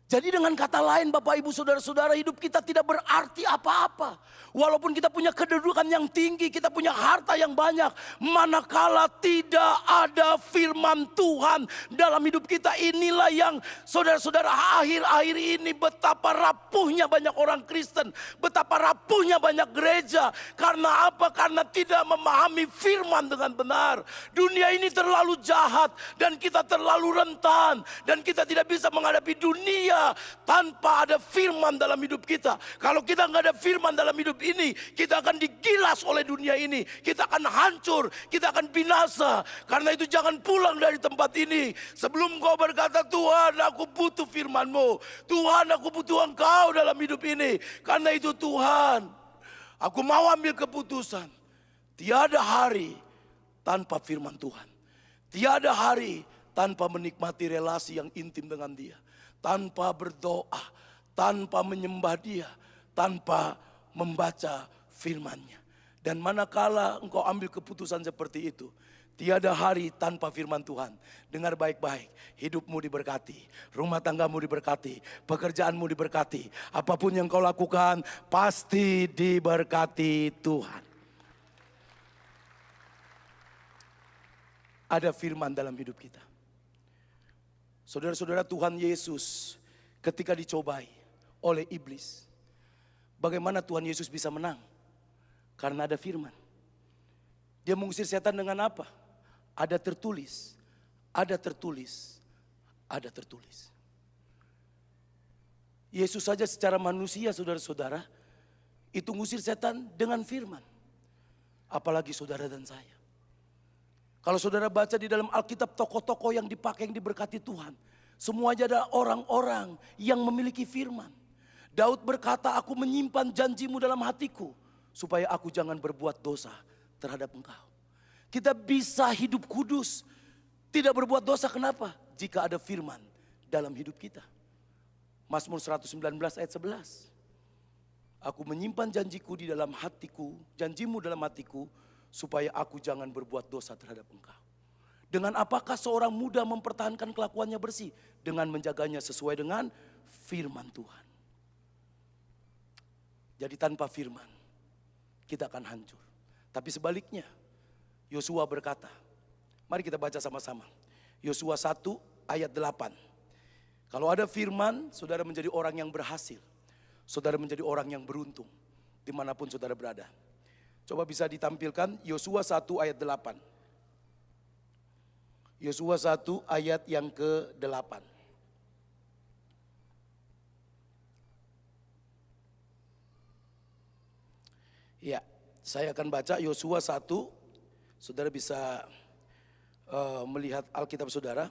Jadi dengan kata lain Bapak Ibu Saudara-saudara, hidup kita tidak berarti apa-apa. Walaupun kita punya kedudukan yang tinggi, kita punya harta yang banyak. Manakala tidak ada firman Tuhan dalam hidup kita, inilah yang saudara-saudara akhir-akhir ini betapa rapuhnya banyak orang Kristen. Betapa rapuhnya banyak gereja. Karena apa? Karena tidak memahami firman dengan benar. Dunia ini terlalu jahat dan kita terlalu rentan. Dan kita tidak bisa menghadapi dunia tanpa ada firman dalam hidup kita. Kalau kita nggak ada firman dalam hidup ini, kita akan digilas oleh dunia ini. Kita akan hancur, kita akan binasa. Karena itu jangan pulang dari tempat ini sebelum kau berkata, Tuhan aku butuh firman-Mu. Tuhan aku butuh Engkau dalam hidup ini. Karena itu Tuhan, aku mau ambil keputusan. Tiada hari tanpa firman Tuhan. Tiada hari tanpa menikmati relasi yang intim dengan Dia. Tanpa berdoa, tanpa menyembah Dia, tanpa membaca firman-Nya. Dan manakala engkau ambil keputusan seperti itu, Tiada hari tanpa firman Tuhan. Dengar baik-baik, hidupmu diberkati, rumah tanggamu diberkati, pekerjaanmu diberkati. Apapun yang kau lakukan pasti diberkati Tuhan. Ada firman dalam hidup kita. Saudara-saudara, Tuhan Yesus ketika dicobai oleh iblis, bagaimana Tuhan Yesus bisa menang? Karena ada firman. Dia mengusir setan dengan apa? Ada tertulis, ada tertulis, ada tertulis. Yesus saja secara manusia, saudara-saudara, itu ngusir setan dengan firman. Apalagi saudara dan saya. Kalau saudara baca di dalam Alkitab tokoh-tokoh yang dipakai, yang diberkati Tuhan, semuanya adalah orang-orang yang memiliki firman. Daud berkata, aku menyimpan janjimu dalam hatiku, supaya aku jangan berbuat dosa terhadap engkau. Kita bisa hidup kudus, tidak berbuat dosa. Kenapa? Jika ada firman dalam hidup kita. Mazmur 119 ayat 11. Aku menyimpan janjiku di dalam hatiku, janjimu dalam hatiku, supaya aku jangan berbuat dosa terhadap engkau. Dengan apakah seorang muda mempertahankan kelakuannya bersih? Dengan menjaganya sesuai dengan firman Tuhan. Jadi tanpa firman, kita akan hancur. Tapi sebaliknya, Yosua berkata, mari kita baca sama-sama. Yosua 1 ayat 8. Kalau ada firman, saudara menjadi orang yang berhasil. Saudara menjadi orang yang beruntung dimanapun saudara berada. Coba bisa ditampilkan Yosua 1 ayat 8. Yosua 1 ayat yang ke-8. Ya, saya akan baca Yosua 1. Saudara bisa melihat Alkitab saudara.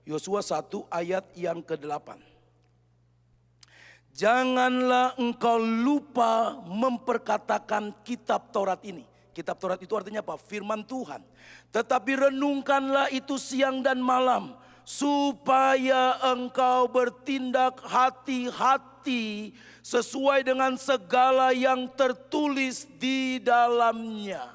Yosua 1 ayat yang ke-8. Janganlah engkau lupa memperkatakan kitab Taurat ini. Kitab Taurat itu artinya apa? Firman Tuhan. Tetapi renungkanlah itu siang dan malam, supaya engkau bertindak hati-hati sesuai dengan segala yang tertulis di dalamnya.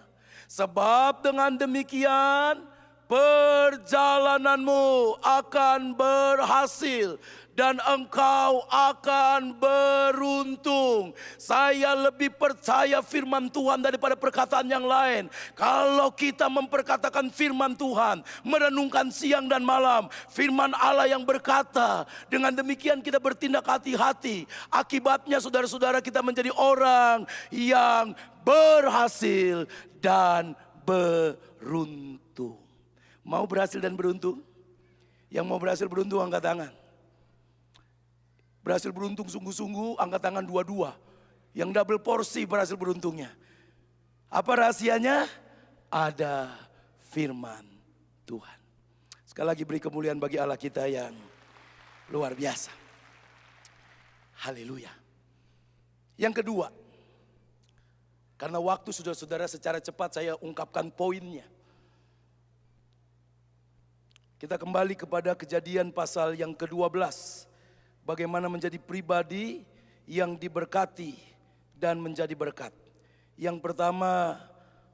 Sebab dengan demikian perjalananmu akan berhasil dan engkau akan beruntung. Saya lebih percaya firman Tuhan daripada perkataan yang lain. Kalau kita memperkatakan firman Tuhan, merenungkan siang dan malam, firman Allah yang berkata, dengan demikian kita bertindak hati-hati. Akibatnya saudara-saudara kita menjadi orang yang berhasil dan beruntung. Mau berhasil dan beruntung? Yang mau berhasil beruntung angkat tangan. Berhasil beruntung sungguh-sungguh angkat tangan dua-dua. Yang double porsi berhasil beruntungnya. Apa rahasianya? Ada firman Tuhan. Sekali lagi beri kemuliaan bagi Allah kita yang luar biasa. Haleluya. Yang kedua, karena waktu saudara-saudara secara cepat saya ungkapkan poinnya. Kita kembali kepada Kejadian pasal yang ke-12. Bagaimana menjadi pribadi yang diberkati dan menjadi berkat. Yang pertama,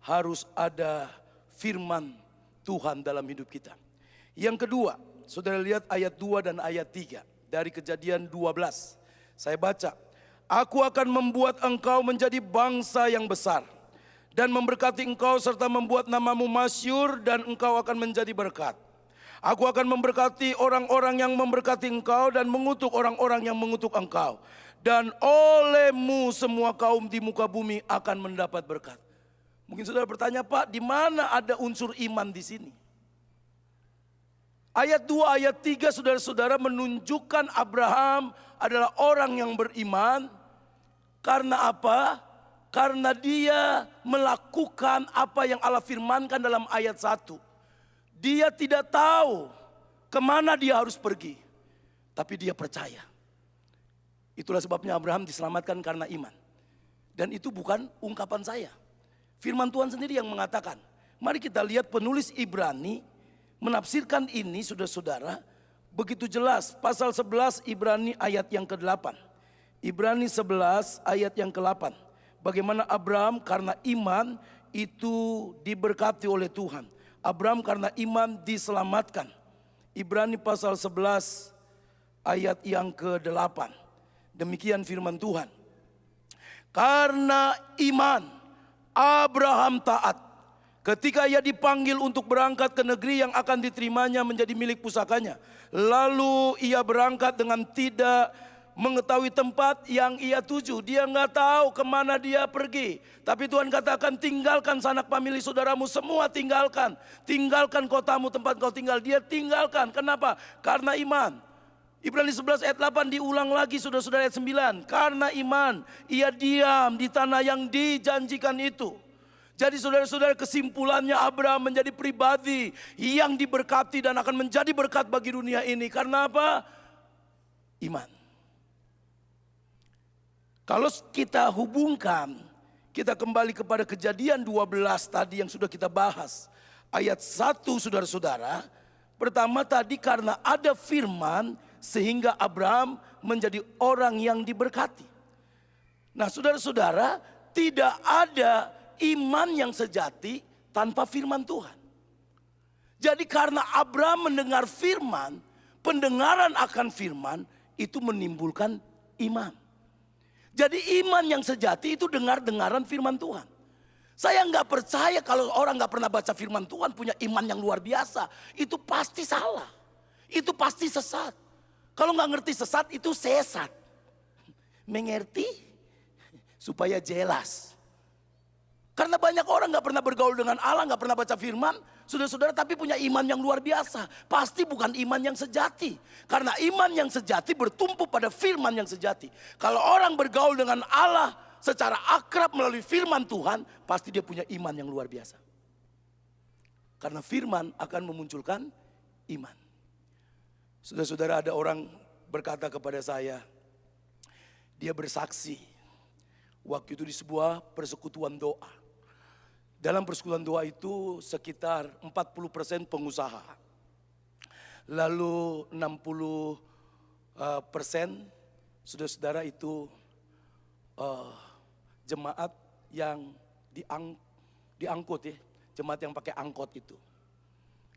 harus ada firman Tuhan dalam hidup kita. Yang kedua, saudara lihat ayat 2 dan ayat 3 dari Kejadian 12. Saya baca. Aku akan membuat engkau menjadi bangsa yang besar dan memberkati engkau serta membuat namamu masyhur dan engkau akan menjadi berkat. Aku akan memberkati orang-orang yang memberkati engkau dan mengutuk orang-orang yang mengutuk engkau. Dan olehmu semua kaum di muka bumi akan mendapat berkat. Mungkin saudara bertanya, Pak, di mana ada unsur iman di sini? Ayat 2, ayat 3 saudara-saudara menunjukkan Abraham adalah orang yang beriman. Karena apa? Karena dia melakukan apa yang Allah firmankan dalam ayat 1. Dia tidak tahu kemana dia harus pergi. Tapi dia percaya. Itulah sebabnya Abraham diselamatkan karena iman. Dan itu bukan ungkapan saya. Firman Tuhan sendiri yang mengatakan. Mari kita lihat penulis Ibrani menafsirkan ini saudara-saudara. Begitu jelas pasal 11 Ibrani ayat yang ke-8. Ibrani 11 ayat yang ke-8. Bagaimana Abraham karena iman itu diberkati oleh Tuhan. Abraham karena iman diselamatkan. Ibrani pasal 11 ayat yang ke-8. Demikian firman Tuhan. Karena iman Abraham taat ketika ia dipanggil untuk berangkat ke negeri yang akan diterimanya menjadi milik pusakanya. Lalu ia berangkat dengan tidak mengetahui tempat yang ia tuju. Dia nggak tahu kemana dia pergi. Tapi Tuhan katakan tinggalkan sanak famili saudaramu semua tinggalkan. Tinggalkan kotamu tempat kau tinggal. Dia tinggalkan. Kenapa? Karena iman. Ibrani 11 ayat 8 diulang lagi saudara-saudara ayat 9. Karena iman ia diam di tanah yang dijanjikan itu. Jadi saudara-saudara kesimpulannya Abraham menjadi pribadi yang diberkati dan akan menjadi berkat bagi dunia ini. Karena apa? Iman. Kalau kita hubungkan, kita kembali kepada Kejadian 12 tadi yang sudah kita bahas. Ayat 1 saudara-saudara. Pertama tadi karena ada firman sehingga Abraham menjadi orang yang diberkati. Nah saudara-saudara, tidak ada iman yang sejati tanpa firman Tuhan. Jadi karena Abraham mendengar firman, pendengaran akan firman itu menimbulkan iman. Jadi iman yang sejati itu dengar-dengaran firman Tuhan. Saya nggak percaya kalau orang nggak pernah baca firman Tuhan punya iman yang luar biasa. Itu pasti salah. Itu pasti sesat. Kalau nggak ngerti sesat itu sesat. Mengerti supaya jelas. Karena banyak orang gak pernah bergaul dengan Allah, gak pernah baca firman. Saudara-saudara tapi punya iman yang luar biasa. Pasti bukan iman yang sejati. Karena iman yang sejati bertumpu pada firman yang sejati. Kalau orang bergaul dengan Allah secara akrab melalui firman Tuhan, pasti dia punya iman yang luar biasa. Karena firman akan memunculkan iman. Saudara-saudara ada orang berkata kepada saya, dia bersaksi. Waktu itu di sebuah persekutuan doa. Dalam persekutuan doa itu sekitar 40% pengusaha. Lalu 60% saudara-saudara itu jemaat yang diangkut ya. Jemaat yang pakai angkot itu.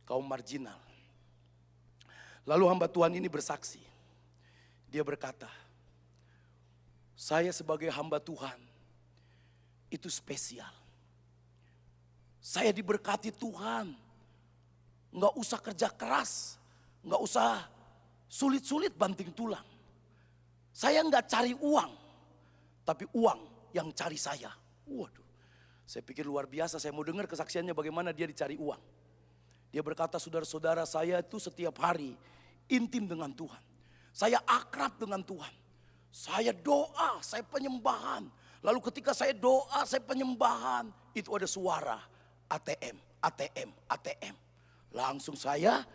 Kaum marginal. Lalu hamba Tuhan ini bersaksi. Dia berkata, saya sebagai hamba Tuhan itu spesial. Saya diberkati Tuhan. Nggak usah kerja keras. Nggak usah sulit-sulit banting tulang. Saya nggak cari uang. Tapi uang yang cari saya. Waduh. Saya pikir luar biasa. Saya mau dengar kesaksiannya bagaimana dia dicari uang. Dia berkata saudara-saudara saya itu setiap hari intim dengan Tuhan. Saya akrab dengan Tuhan. Saya doa, saya penyembahan. Lalu ketika saya doa, saya penyembahan. Itu ada suara ATM, ATM, ATM. Langsung saya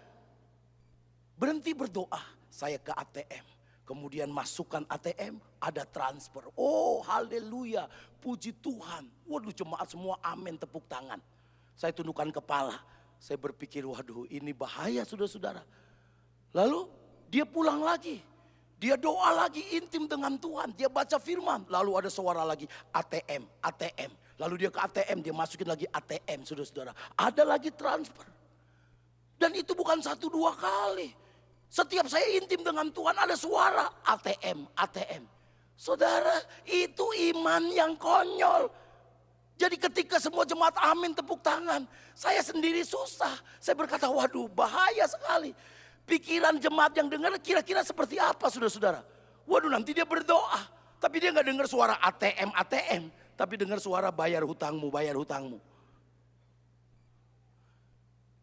berhenti berdoa. Saya ke ATM. Kemudian masukkan ATM, ada transfer. Oh haleluya, puji Tuhan. Waduh jemaat semua amin tepuk tangan. Saya tundukkan kepala. Saya berpikir waduh ini bahaya saudara-saudara. Lalu dia pulang lagi. Dia doa lagi intim dengan Tuhan. Dia baca firman. Lalu ada suara lagi ATM, ATM. Lalu dia ke ATM, dia masukin lagi ATM saudara-saudara. Ada lagi transfer. Dan itu bukan 1-2 kali. Setiap saya intim dengan Tuhan ada suara ATM, ATM. Saudara itu iman yang konyol. Jadi ketika semua jemaat amin tepuk tangan. Saya sendiri susah. Saya berkata waduh bahaya sekali. Pikiran jemaat yang dengar kira-kira seperti apa saudara-saudara. Waduh nanti dia berdoa. Tapi dia gak dengar suara ATM, ATM. Tapi dengar suara bayar hutangmu, bayar hutangmu.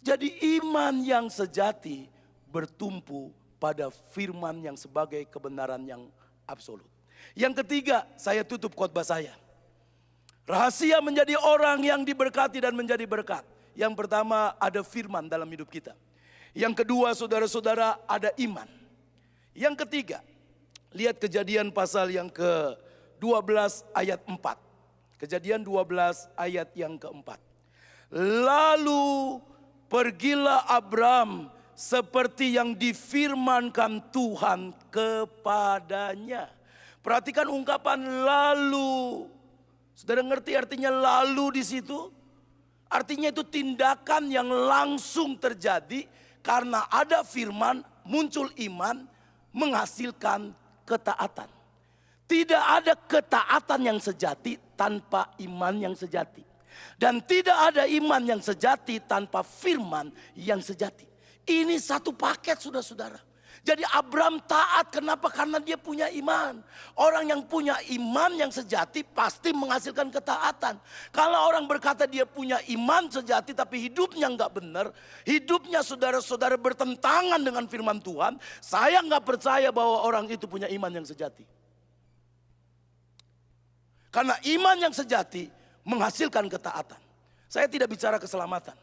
Jadi iman yang sejati bertumpu pada firman yang sebagai kebenaran yang absolut. Yang ketiga, saya tutup khotbah saya. Rahasia menjadi orang yang diberkati dan menjadi berkat. Yang pertama ada firman dalam hidup kita. Yang kedua saudara-saudara ada iman. Yang ketiga, lihat Kejadian pasal yang ke-12 ayat 4. Kejadian 12 ayat yang keempat. Lalu pergilah Abram seperti yang difirmankan Tuhan kepadanya. Perhatikan ungkapan lalu. Saudara ngerti artinya lalu di situ? Artinya itu tindakan yang langsung terjadi karena ada firman, muncul iman, menghasilkan ketaatan. Tidak ada ketaatan yang sejati tanpa iman yang sejati. Dan tidak ada iman yang sejati tanpa firman yang sejati. Ini satu paket saudara-saudara. Jadi Abraham taat, kenapa? Karena dia punya iman. Orang yang punya iman yang sejati pasti menghasilkan ketaatan. Kalau orang berkata dia punya iman sejati tapi hidupnya nggak benar, hidupnya saudara-saudara bertentangan dengan firman Tuhan, saya nggak percaya bahwa orang itu punya iman yang sejati. Karena iman yang sejati menghasilkan ketaatan. Saya tidak bicara keselamatan.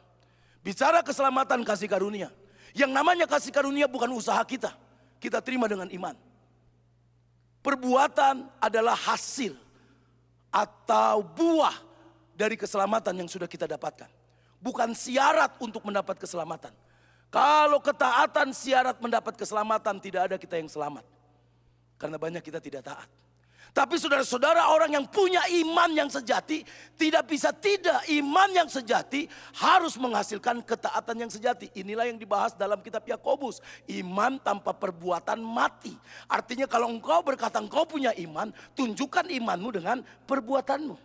Bicara keselamatan kasih karunia. Yang namanya kasih karunia bukan usaha kita. Kita terima dengan iman. Perbuatan adalah hasil atau buah dari keselamatan yang sudah kita dapatkan. Bukan syarat untuk mendapat keselamatan. Kalau ketaatan syarat mendapat keselamatan, tidak ada kita yang selamat. Karena banyak kita tidak taat. Tapi saudara-saudara, orang yang punya iman yang sejati tidak bisa tidak. Iman yang sejati harus menghasilkan ketaatan yang sejati. Inilah yang dibahas dalam kitab Yakobus. Iman tanpa perbuatan mati. Artinya kalau engkau berkata engkau punya iman, tunjukkan imanmu dengan perbuatanmu.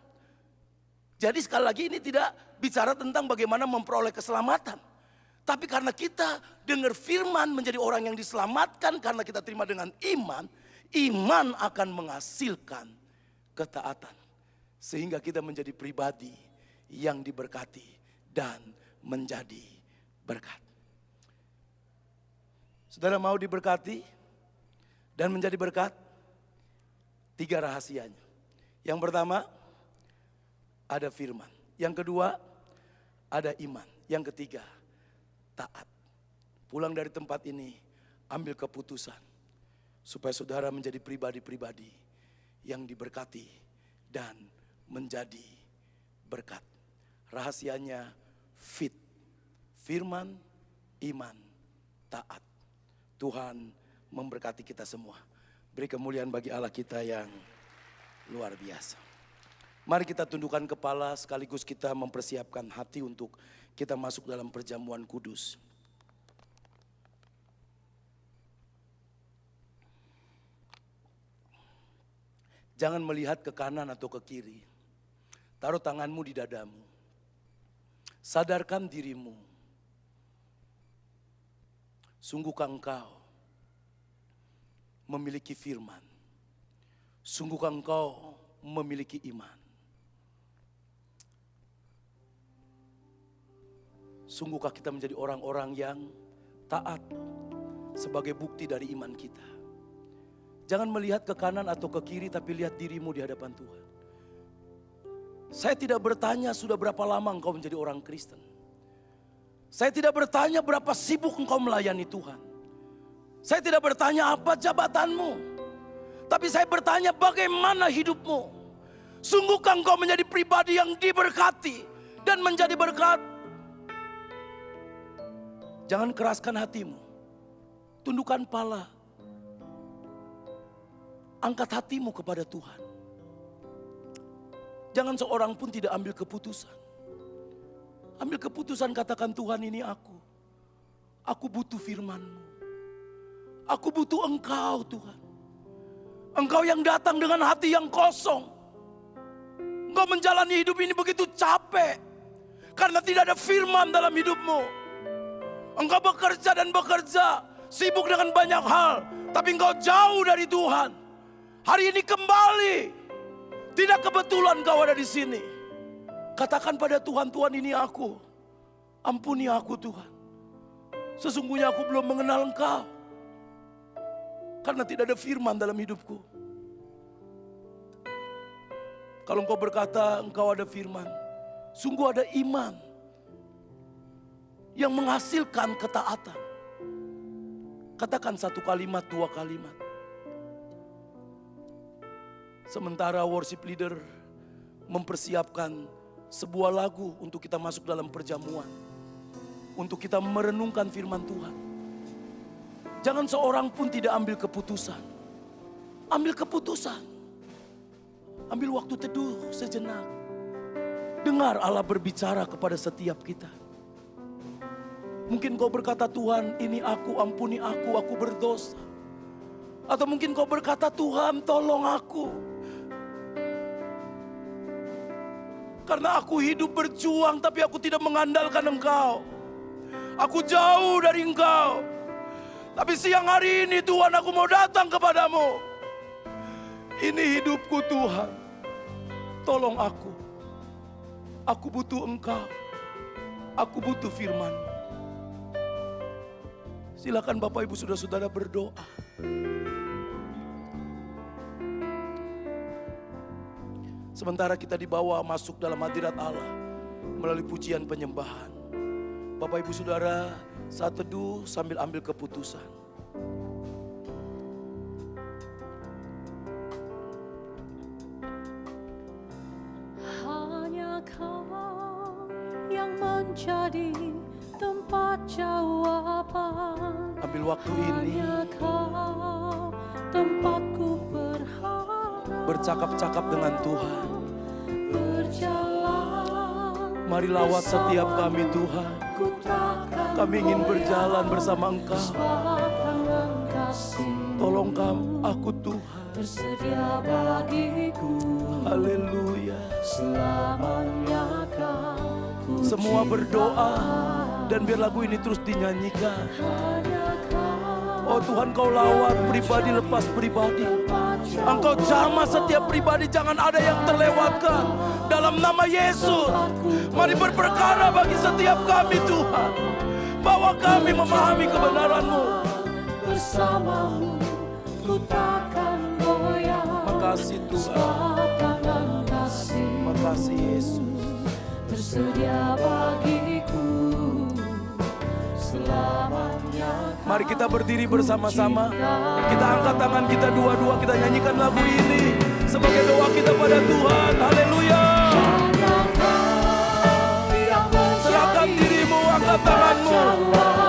Jadi sekali lagi ini tidak bicara tentang bagaimana memperoleh keselamatan. Tapi karena kita dengar firman menjadi orang yang diselamatkan karena kita terima dengan iman. Iman akan menghasilkan ketaatan. Sehingga kita menjadi pribadi yang diberkati dan menjadi berkat. Saudara mau diberkati dan menjadi berkat? 3 rahasianya. Yang pertama, ada firman. Yang kedua, ada iman. Yang ketiga, taat. Pulang dari tempat ini, ambil keputusan. Supaya saudara menjadi pribadi-pribadi yang diberkati dan menjadi berkat. Rahasianya fit. Firman, iman, taat. Tuhan memberkati kita semua. Beri kemuliaan bagi Allah kita yang luar biasa. Mari kita tundukkan kepala sekaligus kita mempersiapkan hati untuk kita masuk dalam perjamuan kudus. Jangan melihat ke kanan atau ke kiri. Taruh tanganmu di dadamu. Sadarkan dirimu. Sungguhkah engkau memiliki firman? Sungguhkah engkau memiliki iman? Sungguhkah kita menjadi orang-orang yang taat sebagai bukti dari iman kita? Jangan melihat ke kanan atau ke kiri, tapi lihat dirimu di hadapan Tuhan. Saya tidak bertanya sudah berapa lama engkau menjadi orang Kristen. Saya tidak bertanya berapa sibuk engkau melayani Tuhan. Saya tidak bertanya apa jabatanmu. Tapi saya bertanya bagaimana hidupmu. Sungguhkah engkau menjadi pribadi yang diberkati dan menjadi berkat? Jangan keraskan hatimu. Tundukkan pala. Angkat hatimu kepada Tuhan. Jangan seorang pun tidak ambil keputusan. Ambil keputusan, katakan Tuhan, ini aku. Aku butuh firman-Mu. Aku butuh Engkau Tuhan. Engkau yang datang dengan hati yang kosong. Engkau menjalani hidup ini begitu capek. Karena tidak ada firman dalam hidupmu. Engkau bekerja dan bekerja. Sibuk dengan banyak hal. Tapi engkau jauh dari Tuhan. Hari ini kembali. Tidak kebetulan kau ada di sini. Katakan pada Tuhan, Tuhan ini aku. Ampuni aku Tuhan. Sesungguhnya aku belum mengenal Engkau. Karena tidak ada firman dalam hidupku. Kalau engkau berkata engkau ada firman, sungguh ada iman yang menghasilkan ketaatan. Katakan 1 kalimat, 2 kalimat. Sementara worship leader mempersiapkan sebuah lagu untuk kita masuk dalam perjamuan. Untuk kita merenungkan firman Tuhan. Jangan seorang pun tidak ambil keputusan. Ambil keputusan. Ambil waktu teduh sejenak. Dengar Allah berbicara kepada setiap kita. Mungkin kau berkata, Tuhan ini aku, ampuni aku berdosa. Atau mungkin kau berkata, Tuhan tolong aku. Karena aku hidup berjuang tapi aku tidak mengandalkan Engkau. Aku jauh dari Engkau. Tapi siang hari ini Tuhan, aku mau datang kepadamu. Ini hidupku Tuhan. Tolong aku. Aku butuh Engkau. Aku butuh firman. Silakan Bapak Ibu Saudara-saudara berdoa. Sementara kita dibawa masuk dalam hadirat Allah melalui pujian penyembahan. Bapak Ibu Saudara, saat teduh sambil ambil keputusan. Hanya Kau yang menjadi tempat jawaban. Ambil waktu ini. Hanya Kau tempatku berharap. Bercakap-cakap dengan Tuhan. Berjalan. Mari lawat setiap kami Tuhan. Ku takkan Kami ingin berjalan bersama Engkau. tangan kasih Tolong kami, aku Tuhan. tersedia bagiku. Haleluya. Selamanya Kau Semua berdoa dan biar lagu ini terus dinyanyikan. hanya Kau. Oh Tuhan, Kau lawat pribadi lepas pribadi. Engkau jamah setiap pribadi, jangan ada yang terlewatkan. Dalam nama Yesus, mari berperkara bagi setiap kami Tuhan. Bawa kami memahami kebenaran-Mu. Bersamamu ku takkan goyah. Makasih Tuhan. Tangan kasih Makasih Yesus. tersedia bagiku selamanya. Mari kita berdiri bersama-sama. Kita angkat tangan kita dua-dua, kita nyanyikan lagu ini sebagai doa kita pada Tuhan. Haleluya. Serahkan dirimu, angkat tanganmu.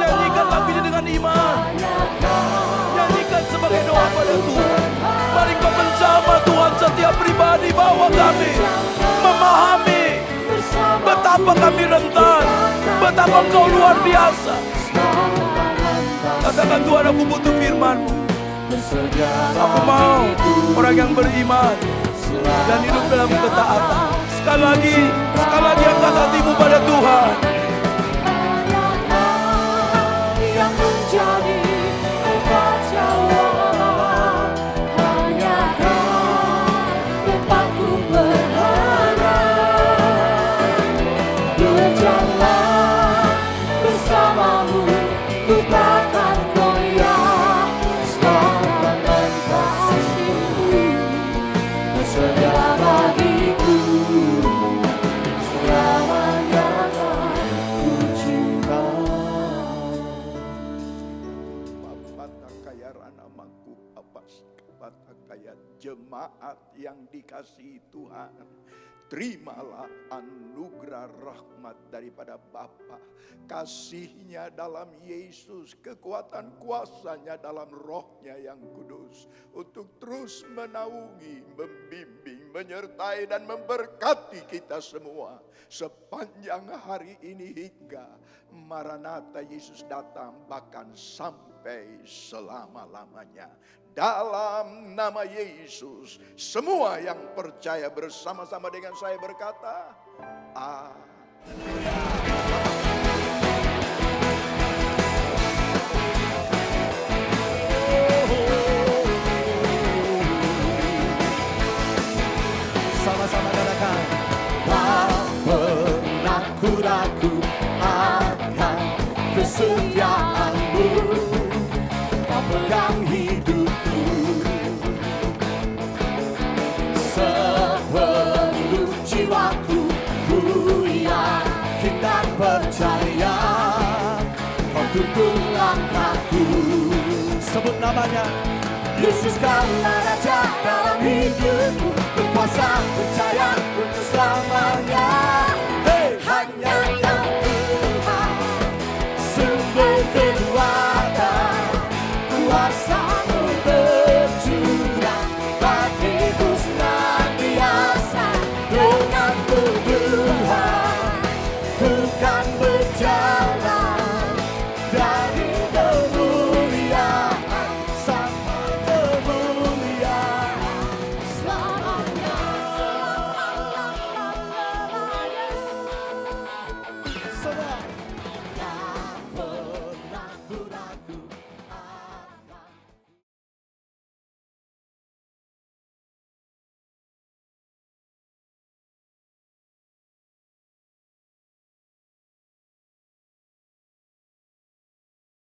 Nyanyikan lagu ini dengan iman. Nyanyikan sebagai doa pada Tuhan. Mari Kau menjamah Tuhan setiap pribadi, bawa kami memahami betapa kami rentan, betapa Engkau luar biasa. Katakan Tuhan, aku butuh firman-Mu. Aku mau orang yang beriman dan hidup dalam ketaatan. Sekali lagi angkat hatimu pada Tuhan. Yang menjadi tempat jawaban, hanya Kau tempatku berharap. Berjalan bersamamu ku takkan goyah. Tangan kasih-Mu tersedia bagiku. Selamanya ku cinta. Kaya ranamaku apas kata kaya jemaat yang dikasihi Tuhan. Terimalah anugerah rahmat daripada Bapa, kasih-Nya dalam Yesus, kekuatan kuasa-Nya dalam Roh-Nya yang kudus, untuk terus menaungi, membimbing, menyertai dan memberkati kita semua sepanjang hari ini hingga Maranatha Yesus datang, bahkan sampai selama-lamanya. Dalam nama Yesus, semua yang percaya bersama-sama dengan saya berkata, Sama-sama katakan, tak pernah ku ragu akan kesetiaan-Mu. Kau pegang hidupku sepenuh jiwaku. Ku yakin dan percaya Kau tuntun langkahku. Sebut namanya, Yesus Kaulah Raja.